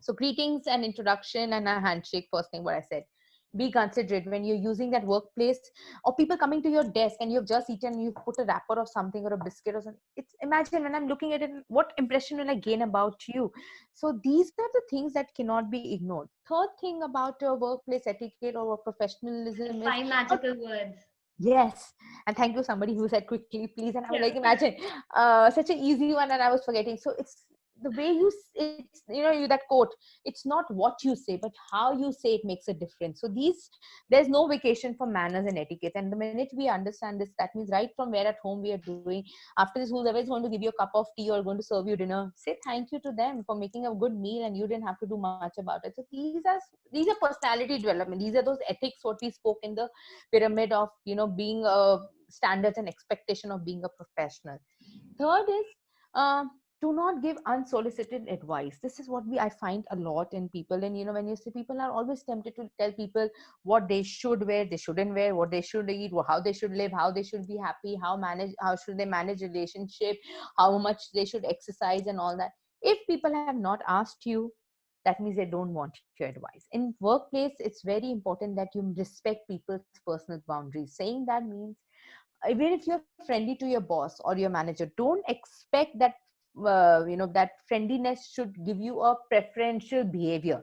So greetings and introduction and a handshake. First thing what I said. Be considerate when you're using that workplace, or people coming to your desk and you've just eaten, you put a wrapper of something or a biscuit or something. It's, imagine when I'm looking at it, what impression will I gain about you? So these are the things that cannot be ignored. Third thing about workplace etiquette or The professionalism is, 5 magical words. yes. And thank you, somebody who said quickly, please. And I was Yeah. like, imagine such an easy one, and I was forgetting. So it's the way you, it's, you know, you, that quote, it's not what you say, but how you say it makes a difference. So these, there's no vacation for manners and etiquette. And the minute we understand this, that means right from where at home we are doing, after this, whoever is going to give you a cup of tea or going to serve you dinner, say thank you to them for making a good meal and you didn't have to do much about it. So these are personality development. These are those ethics what we spoke in the pyramid of, you know, being a standards and expectation of being a professional. Third is, do not give unsolicited advice. This is what I find a lot in people. And you know, when you see, people are always tempted to tell people what they should wear, they shouldn't wear, what they should eat, how they should live, how they should be happy, how should they manage relationship, how much they should exercise and all that. If people have not asked you, that means they don't want your advice. In workplace, it's very important that you respect people's personal boundaries. Saying that means, even if you're friendly to your boss or your manager, don't expect that you know, that friendliness should give you a preferential behavior.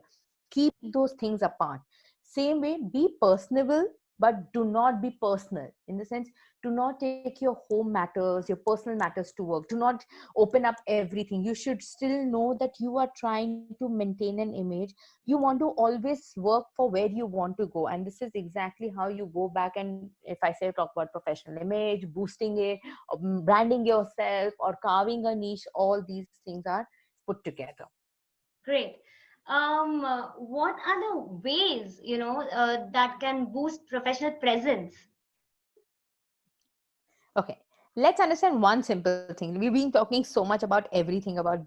Keep those things apart. Same way, be personable, but do not be personal. In the sense, do not take your home matters, your personal matters to work. Do not open up everything. You should still know that you are trying to maintain an image. You want to always work for where you want to go, and this is exactly how you go back. And if I say talk about professional image, boosting it, branding yourself, or carving a niche, all these things are put together. Great. What are the ways, that can boost professional presence? Okay, let's understand one simple thing. We've been talking so much about everything, about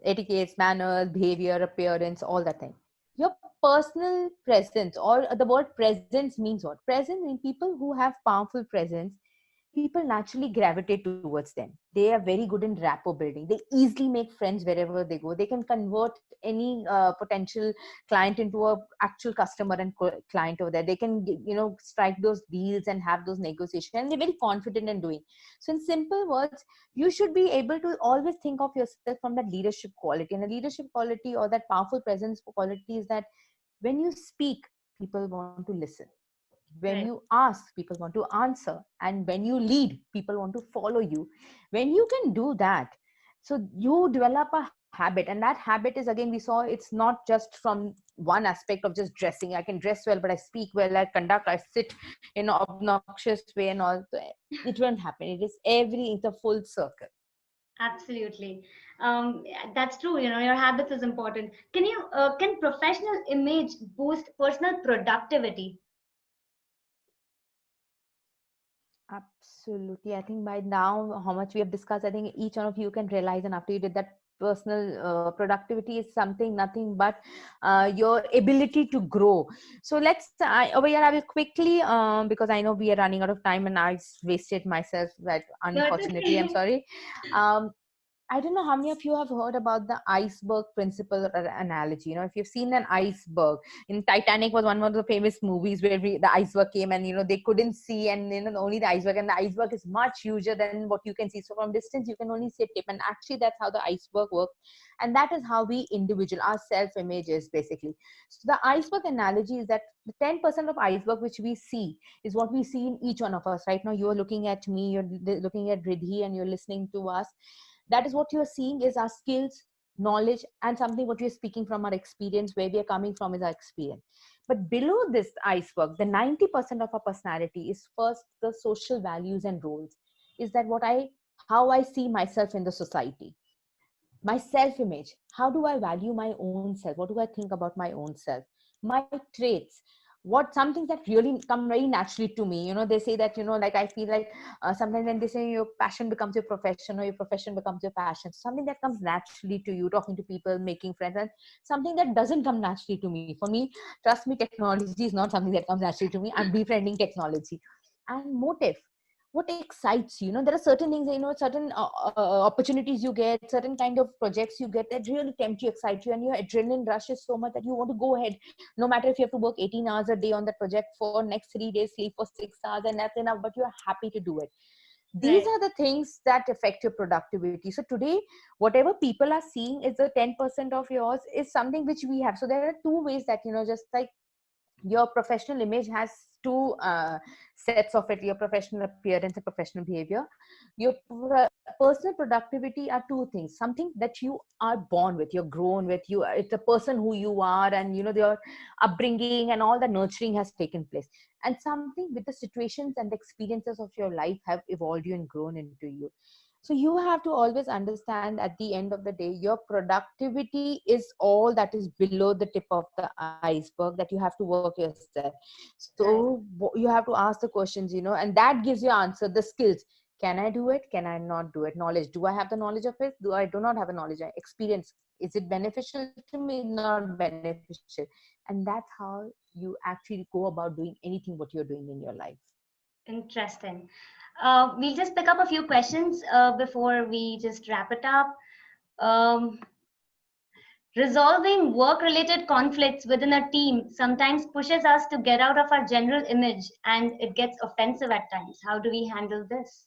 etiquettes, manners, behavior, appearance, all that thing. Your personal presence, or the word presence means what? Presence means people who have powerful presence, people naturally gravitate towards them. They are very good in rapport building. They easily make friends wherever they go. They can convert any potential client into a actual customer and client over there. They can, you know, strike those deals and have those negotiations, and they're very confident in doing. So in simple words, you should be able to always think of yourself from that leadership quality. And a leadership quality or that powerful presence quality is that when you speak, people want to listen. When Right. you ask, people want to answer. And when you lead, people want to follow you. When you can do that, so you develop a habit. And that habit is, again, we saw, it's not just from one aspect of just dressing. I can dress well, but I speak well, I conduct, I sit in an obnoxious way and all. It won't happen. It is it's a full circle. Absolutely. That's true. Your habits is important. Can professional image boost personal productivity? Absolutely. I think by now, how much we have discussed, I think each one of you can realize, and after you did that, personal productivity is something nothing but your ability to grow. So over here I will quickly, because I know we are running out of time and I wasted myself, that No, it's unfortunately, I'm okay. sorry. um, I don't know how many of you have heard about the iceberg principle or analogy. You know, if you've seen an iceberg, in Titanic was one of the famous movies where the iceberg came and, you know, they couldn't see, and, you know, only the iceberg, and the iceberg is much huger than what you can see. So from distance, you can only see a tip. And actually, that's how the iceberg works. And that is how we individual, our self-image is basically. So the iceberg analogy is that the 10% of iceberg which we see is what we see in each one of us. Right now, you are looking at me, you're looking at Ridhi, and you're listening to us. That is what you're seeing is our skills, knowledge, and something what we're speaking from our experience. Where we are coming from is our experience. But below this iceberg, the 90% of our personality is first the social values and roles. Is that how I see myself in the society. My self image, how do I value my own self, what do I think about my own self, my traits, what some things that really come very naturally to me. They say that, like I feel like sometimes when they say your passion becomes your profession or your profession becomes your passion, something that comes naturally to you, talking to people, making friends, and something that doesn't come naturally to me. For me, trust me, technology is not something that comes naturally to me. I'm befriending technology. And motive, what excites you. There are certain things, certain opportunities you get, certain kind of projects you get that really tempt you, excite you, and your adrenaline rushes so much that you want to go ahead, no matter if you have to work 18 hours a day on that project for next 3 days, sleep for 6 hours, and that's enough, but you're happy to do it. These Right. are the things that affect your productivity. So today, whatever people are seeing is the 10% of yours is something which we have. So there are two ways that, just like your professional image has two sets of it, your professional appearance and professional behavior. Your personal productivity are two things: something that you are born with, you're grown with, it's a person who you are, and your upbringing and all the nurturing has taken place, and something with the situations and the experiences of your life have evolved you and grown into you. So you have to always understand, at the end of the day, your productivity is all that is below the tip of the iceberg that you have to work yourself. So Right. you have to ask the questions, and that gives you answer, the skills. Can I do it? Can I not do it? Knowledge. Do I have the knowledge of it? Do not have a knowledge? Experience. Is it beneficial to me? Not beneficial. And that's how you actually go about doing anything what you're doing in your life. Interesting. We'll just pick up a few questions before we just wrap it up. Um, Resolving work related conflicts within a team sometimes pushes us to get out of our general image, and it gets offensive at times. How do we handle this?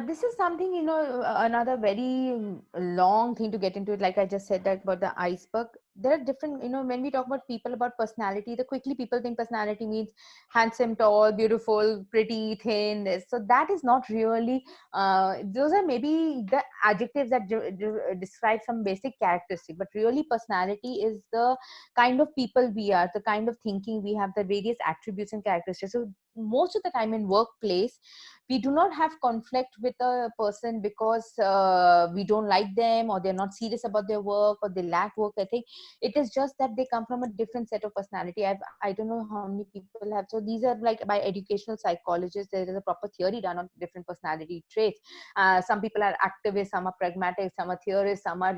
This is something, another very long thing to get into it. Like I just said that about the iceberg. There are different, when we talk about people, about personality, the quickly people think personality means handsome, tall, beautiful, pretty, thin. So that is not really, those are maybe the adjectives that describe some basic characteristic, but really personality is the kind of people we are, the kind of thinking we have, the various attributes and characteristics. So most of the time in workplace, we do not have conflict with a person because we don't like them, or they're not serious about their work, or they lack work ethic. It is just that they come from a different set of personality. I don't know how many people have. So these are like, by educational psychologists, there is a proper theory done on different personality traits. Some people are activists, some are pragmatic, some are theorists, some are,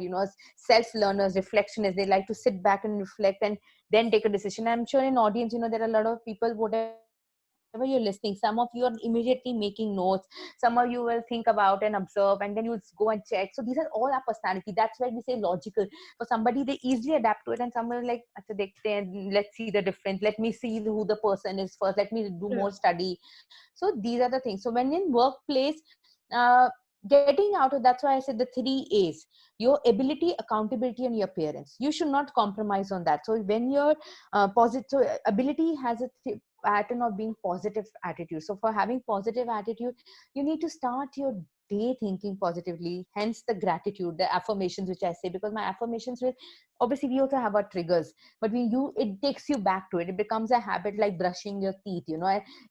self-learners, reflectionists. They like to sit back and reflect and then take a decision. I'm sure in audience, there are a lot of people, whatever you're listening, some of you are immediately making notes, some of you will think about and observe, and then you'll go and check. So these are all our personality. That's why we say logical. For somebody, they easily adapt to it, and some will like, "Acha, dekhte hain, let's see the difference, let me see who the person is first, let me do more True. study." So these are the things. So when in workplace, uh, getting out of, that's why I said the 3 A's: your ability, accountability, and your appearance. You should not compromise on that. So when you're positive, so ability has a pattern of being positive attitude. So for having positive attitude, you need to start your day thinking positively, hence the gratitude, the affirmations which I say, because my affirmations will, obviously we also have our triggers, but when you, it takes you back to it. It becomes a habit, like brushing your teeth.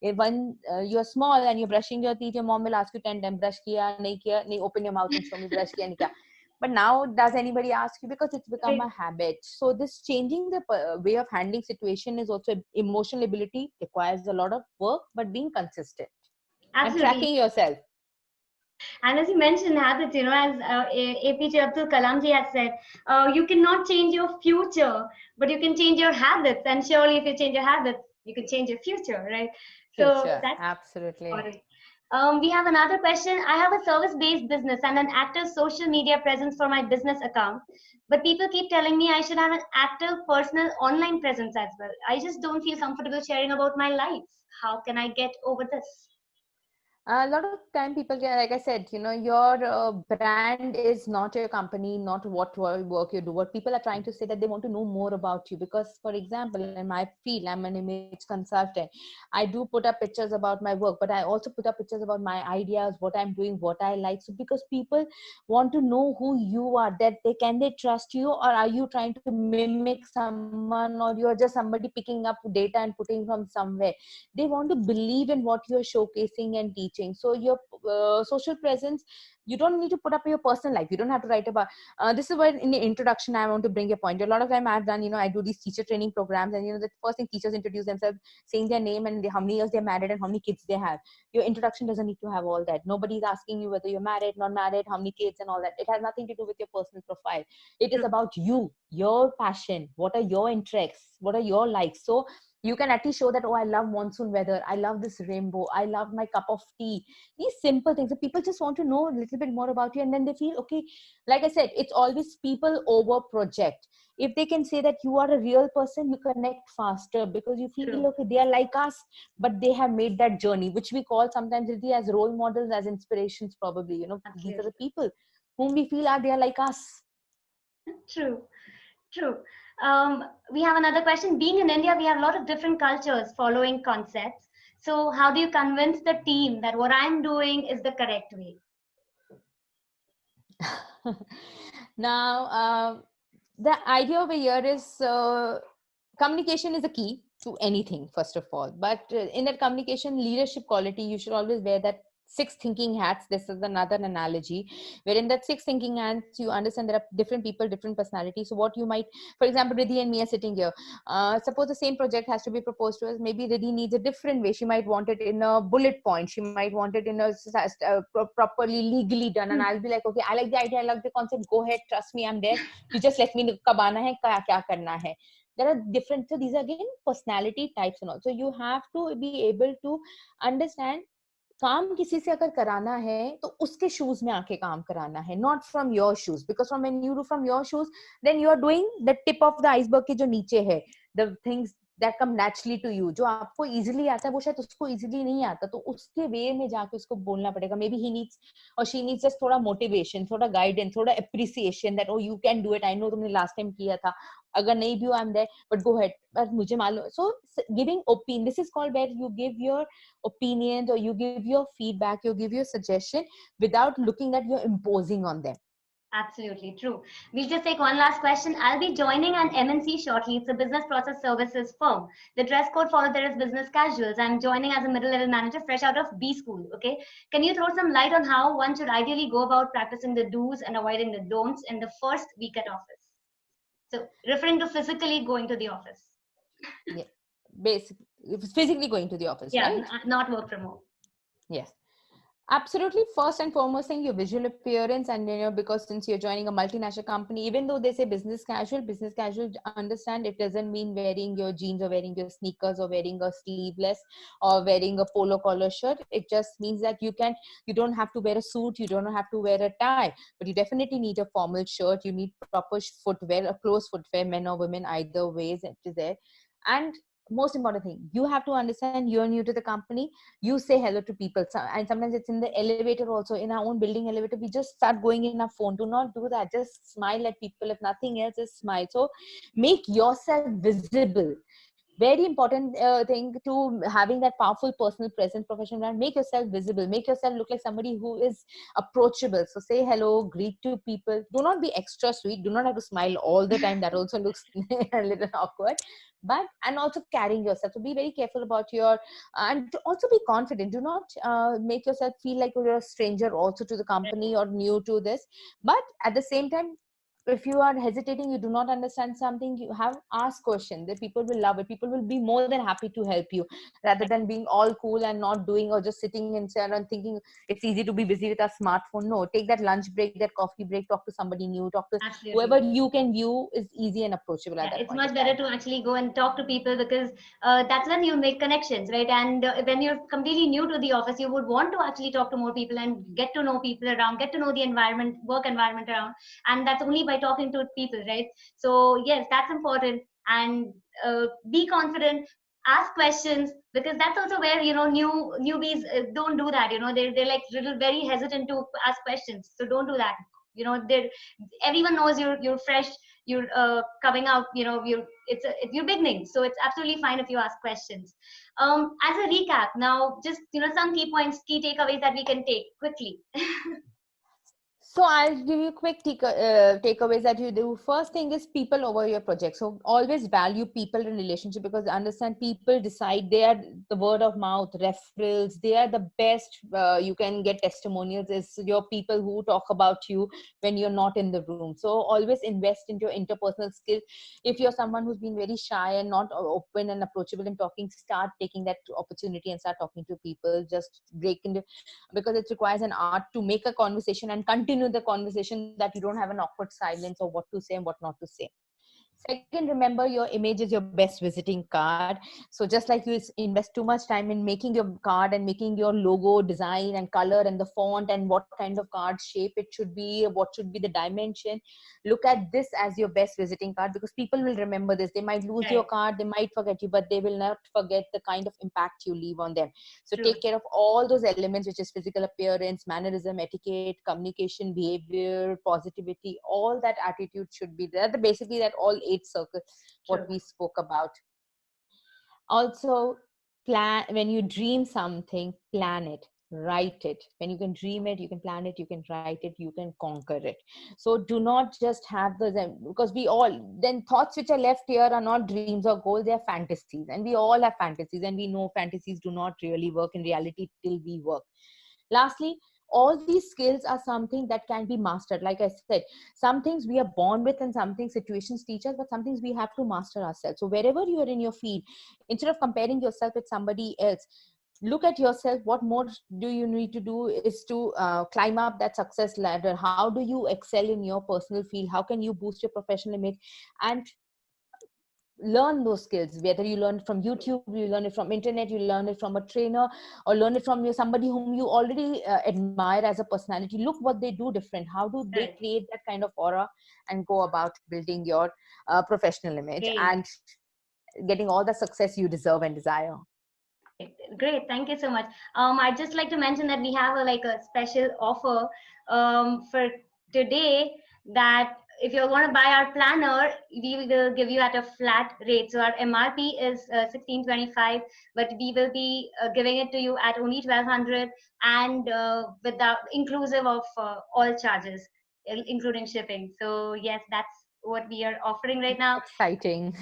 When you're small and you're brushing your teeth, your mom will ask you 10 times, brush kiya nahi kiya, nahi, open your mouth and show me, brush kiya nahi kiya. But now, does anybody ask you? Because it's become a Right. habit. So this changing the way of handling situation is also emotional ability, requires a lot of work, but being consistent and Absolutely. tracking yourself. And as you mentioned, habits, as APJ Abdul Kalam ji has said, you cannot change your future, but you can change your habits. And surely, if you change your habits, you can change your future, right? So Future, that's all absolutely. right. We have another question. I have a service based business and an active social media presence for my business account. But people keep telling me I should have an active personal online presence as well. I just don't feel comfortable sharing about my life. How can I get over this? A lot of time people get, like I said, your brand is not your company, not what work you do. What people are trying to say, that they want to know more about you. Because, for example, in my field, I'm an image consultant. I do put up pictures about my work, but I also put up pictures about my ideas, what I'm doing, what I like. So because people want to know who you are, that they trust you, or are you trying to mimic someone, or you're just somebody picking up data and putting from somewhere. They want to believe in what you're showcasing and teaching. reaching. So your social presence, you don't need to put up your personal life. You don't have to write about this is where in the introduction I want to bring a point. A lot of time I've done, I do these teacher training programs, and the first thing teachers introduce themselves, saying their name and how many years they're married and how many kids they have. Your introduction doesn't need to have all that. Nobody's asking you whether you're married, not married, how many kids and all that. It has nothing to do with your personal profile. It is True. about you, your passion, what are your interests, what are your likes. So you can actually show that, oh, I love monsoon weather, I love this rainbow, I love my cup of tea. These simple things. So people just want to know a little bit more about you, and then they feel, okay, like I said, it's always people over project. If they can say that you are a real person, you connect faster, because you feel, True. okay, they are like us, but they have made that journey, which we call sometimes really as role models, as inspirations, probably. These are Absolutely. the people whom we feel are, they are like us. True. True. We have another question. Being in India, we have a lot of different cultures following concepts. So, how do you convince the team that what I'm doing is the correct way? Now, the idea over here is communication is a key to anything, first of all. But in that communication, leadership quality, you should always wear that six thinking hats. This is another analogy, where in that six thinking hats, you understand there are different people, different personalities. So what you might, for example, Riddhi and me are sitting here. Suppose the same project has to be proposed to us. Maybe Riddhi needs a different way. She might want it in a bullet point. She might want it in a properly legally done. And I'll be like, okay, I like the idea, I like the concept. Go ahead, trust me, I'm there. You just let me know kab aana hai, kya karna hai. There are different, so these are again personality types and all. So you have to be able to understand, काम किसी से अगर कराना है तो उसके shoes में आके काम कराना है, not from your shoes, because from when you do from your shoes, then you are doing the tip of the iceberg के जो नीचे है, the things that come naturally to you, जो आपको इजीली आता है वो शायद उसको इजीली नहीं आता, तो उसके वे में जाके उसको बोलना पड़ेगा. मे बी ही नीड्स और शी नीड्स जस्ट थोड़ा मोटिवेशन, थोड़ा गाइडेंस, थोड़ा appreciation, that oh you can do it, I know तुमने लास्ट टाइम किया था, अगर नहीं भी I am there, but go ahead, but मुझे मालूम. So giving opinion, this is called where you give your opinions, or you give your feedback, you give your suggestion without looking at you're imposing on them. Absolutely true. We'll just take one last question. I'll be joining an MNC shortly. It's a business process services firm. The dress code followed there is business casuals. I'm joining as a middle level manager fresh out of B school. Okay. Can you throw some light on how one should ideally go about practicing the do's and avoiding the don'ts in the first week at office? So referring to physically going to the office. Yeah, basically physically going to the office, Yeah, right? not work from home. Yes, absolutely. First and foremost thing, your visual appearance. And because since you're joining a multinational company, even though they say business casual, understand it doesn't mean wearing your jeans or wearing your sneakers or wearing a sleeveless or wearing a polo collar shirt. It just means that you don't have to wear a suit, you don't have to wear a tie, but you definitely need a formal shirt. You need proper footwear, a close footwear, men or women, either ways it is there. And most important thing, you have to understand you're new to the company. You say hello to people, and sometimes it's in the elevator also, in our own building elevator, we just start going in our phone. Do not do that. Just smile at people. If nothing else, just smile. So make yourself visible. Very important thing to having that powerful personal presence, professional brand. Make yourself visible, make yourself look like somebody who is approachable. So say hello, greet to people. Do not be extra sweet, do not have to smile all the time, that also looks a little awkward. But and also carrying yourself, so be very careful about your and to also be confident. Do not make yourself feel like you're a stranger also to the company or new to this. But at the same time, if you are hesitating, you do not understand something, you have ask questions. The people will love it. People will be more than happy to help you, rather than being all cool and not doing, or just sitting inside and thinking it's easy to be busy with a smartphone. No, take that lunch break, that coffee break, talk to somebody new, talk to Absolutely. whoever you can view is easy and approachable at Yeah, that it's point much of better time. to actually go and talk to people, because that's when you make connections, right? And when you're completely new to the office, you would want to actually talk to more people and get to know people around, get to know the environment, work environment around, and that's only by talking to people, right? So yes, that's important. And be confident, ask questions, because that's also where newbies don't do that. They're like little very hesitant to ask questions, so don't do that. They Everyone knows you're fresh, you're coming out, you're beginning, so it's absolutely fine if you ask questions. As a recap now, just some key points, key takeaways that we can take quickly. So I'll give you quick takeaways that you do. First thing is people over your project. So always value people in relationship, because understand people decide. They are the word of mouth, referrals. They are the best. You can get testimonials. Is your people who talk about you when you're not in the room. So always invest into your interpersonal skills. If you're someone who's been very shy and not open and approachable in talking, start taking that opportunity and start talking to people. Just break into, because it requires an art to make a conversation and continue the conversation, that you don't have an awkward silence or what to say and what not to say. Second, remember your image is your best visiting card. So just like you invest too much time in making your card and making your logo design and color and the font and what kind of card shape it should be, what should be the dimension, look at this as your best visiting card, because people will remember this. They might lose your Right. card, they might forget you, but they will not forget the kind of impact you leave on them. So True. take care of all those elements, which is physical appearance, mannerism, etiquette, communication, behavior, positivity. All that attitude should be there. Basically, that all eight circles what True. we spoke about. Also, plan when you dream something, plan it, write it. When you can dream it, you can plan it, you can write it, you can conquer it. So do not just have those, because we all, then thoughts which are left here are not dreams or goals, they are fantasies, and we all have fantasies, and we know fantasies do not really work in reality till we work. Lastly, all these skills are something that can be mastered. Like I said, some things we are born with and some things situations teach us, but some things we have to master ourselves. So wherever you are in your field, instead of comparing yourself with somebody else, look at yourself. What more do you need to do is to climb up that success ladder. How do you excel in your personal field? How can you boost your professional image? And learn those skills, whether you learn it from YouTube, you learn it from internet, you learn it from a trainer, or learn it from somebody whom you already admire as a personality. Look what they do different. How do they Right. create that kind of aura, and go about building your professional image Great. and getting all the success you deserve and desire. Great. Thank you so much. I'd just like to mention that we have a special offer for today, that if you're going to buy our planner, we will give you at a flat rate. So our MRP is 1625, but we will be giving it to you at only 1200, and without inclusive of all charges, including shipping. So yes, that's what we are offering right now. Exciting.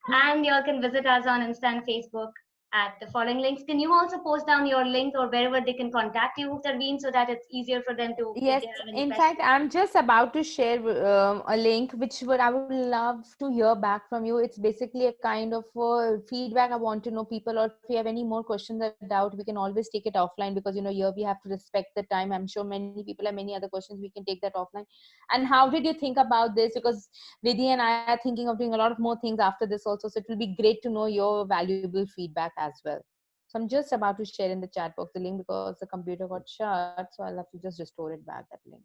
And you all can visit us on Insta and Facebook at the following links. Can you also post down your link or wherever they can contact you, Tarveen, so that it's easier for them to, if Yes, they have any in fact, questions? I'm just about to share a link which would I would love to hear back from you. It's basically a kind of feedback. I want to know people, or if you have any more questions or doubt, we can always take it offline, because here we have to respect the time. I'm sure many people have many other questions. We can take that offline. And how did you think about this? Because Vidhi and I are thinking of doing a lot of more things after this also. So it will be great to know your valuable feedback as well. So I'm just about to share in the chat box the link, because the computer got shut. So I'll have to just restore it back, that link.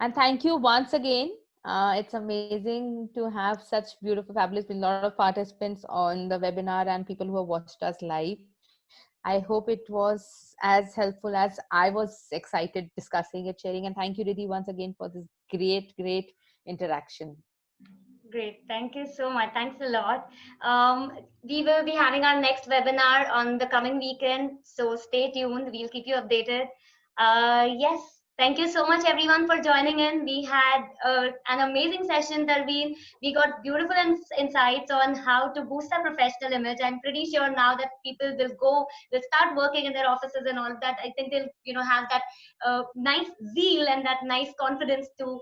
And thank you once again. It's amazing to have such beautiful, fabulous, with a lot of participants on the webinar and people who have watched us live. I hope it was as helpful as I was excited discussing it, sharing. And thank you, Riddhi, once again for this great, great interaction. Great. Thank you so much. Thanks a lot. We will be having our next webinar on the coming weekend. So stay tuned. We'll keep you updated. Yes. Thank you so much, everyone, for joining in. We had an amazing session, Tarveen. We got beautiful insights on how to boost their professional image. I'm pretty sure now that people will start working in their offices and all of that. I think they'll, have that nice zeal and that nice confidence to,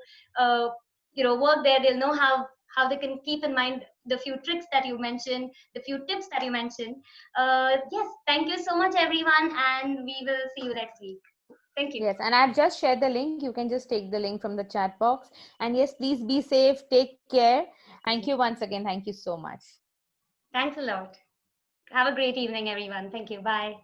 work there. They'll know how they can keep in mind the few tricks that you mentioned, the few tips that you mentioned. Yes, thank you so much, everyone, and we will see you next week. Thank you. Yes, and I've just shared the link. You can just take the link from the chat box. And yes, please be safe. Take care. Thank you once again. Thank you so much. Thanks a lot. Have a great evening, everyone. Thank you. Bye.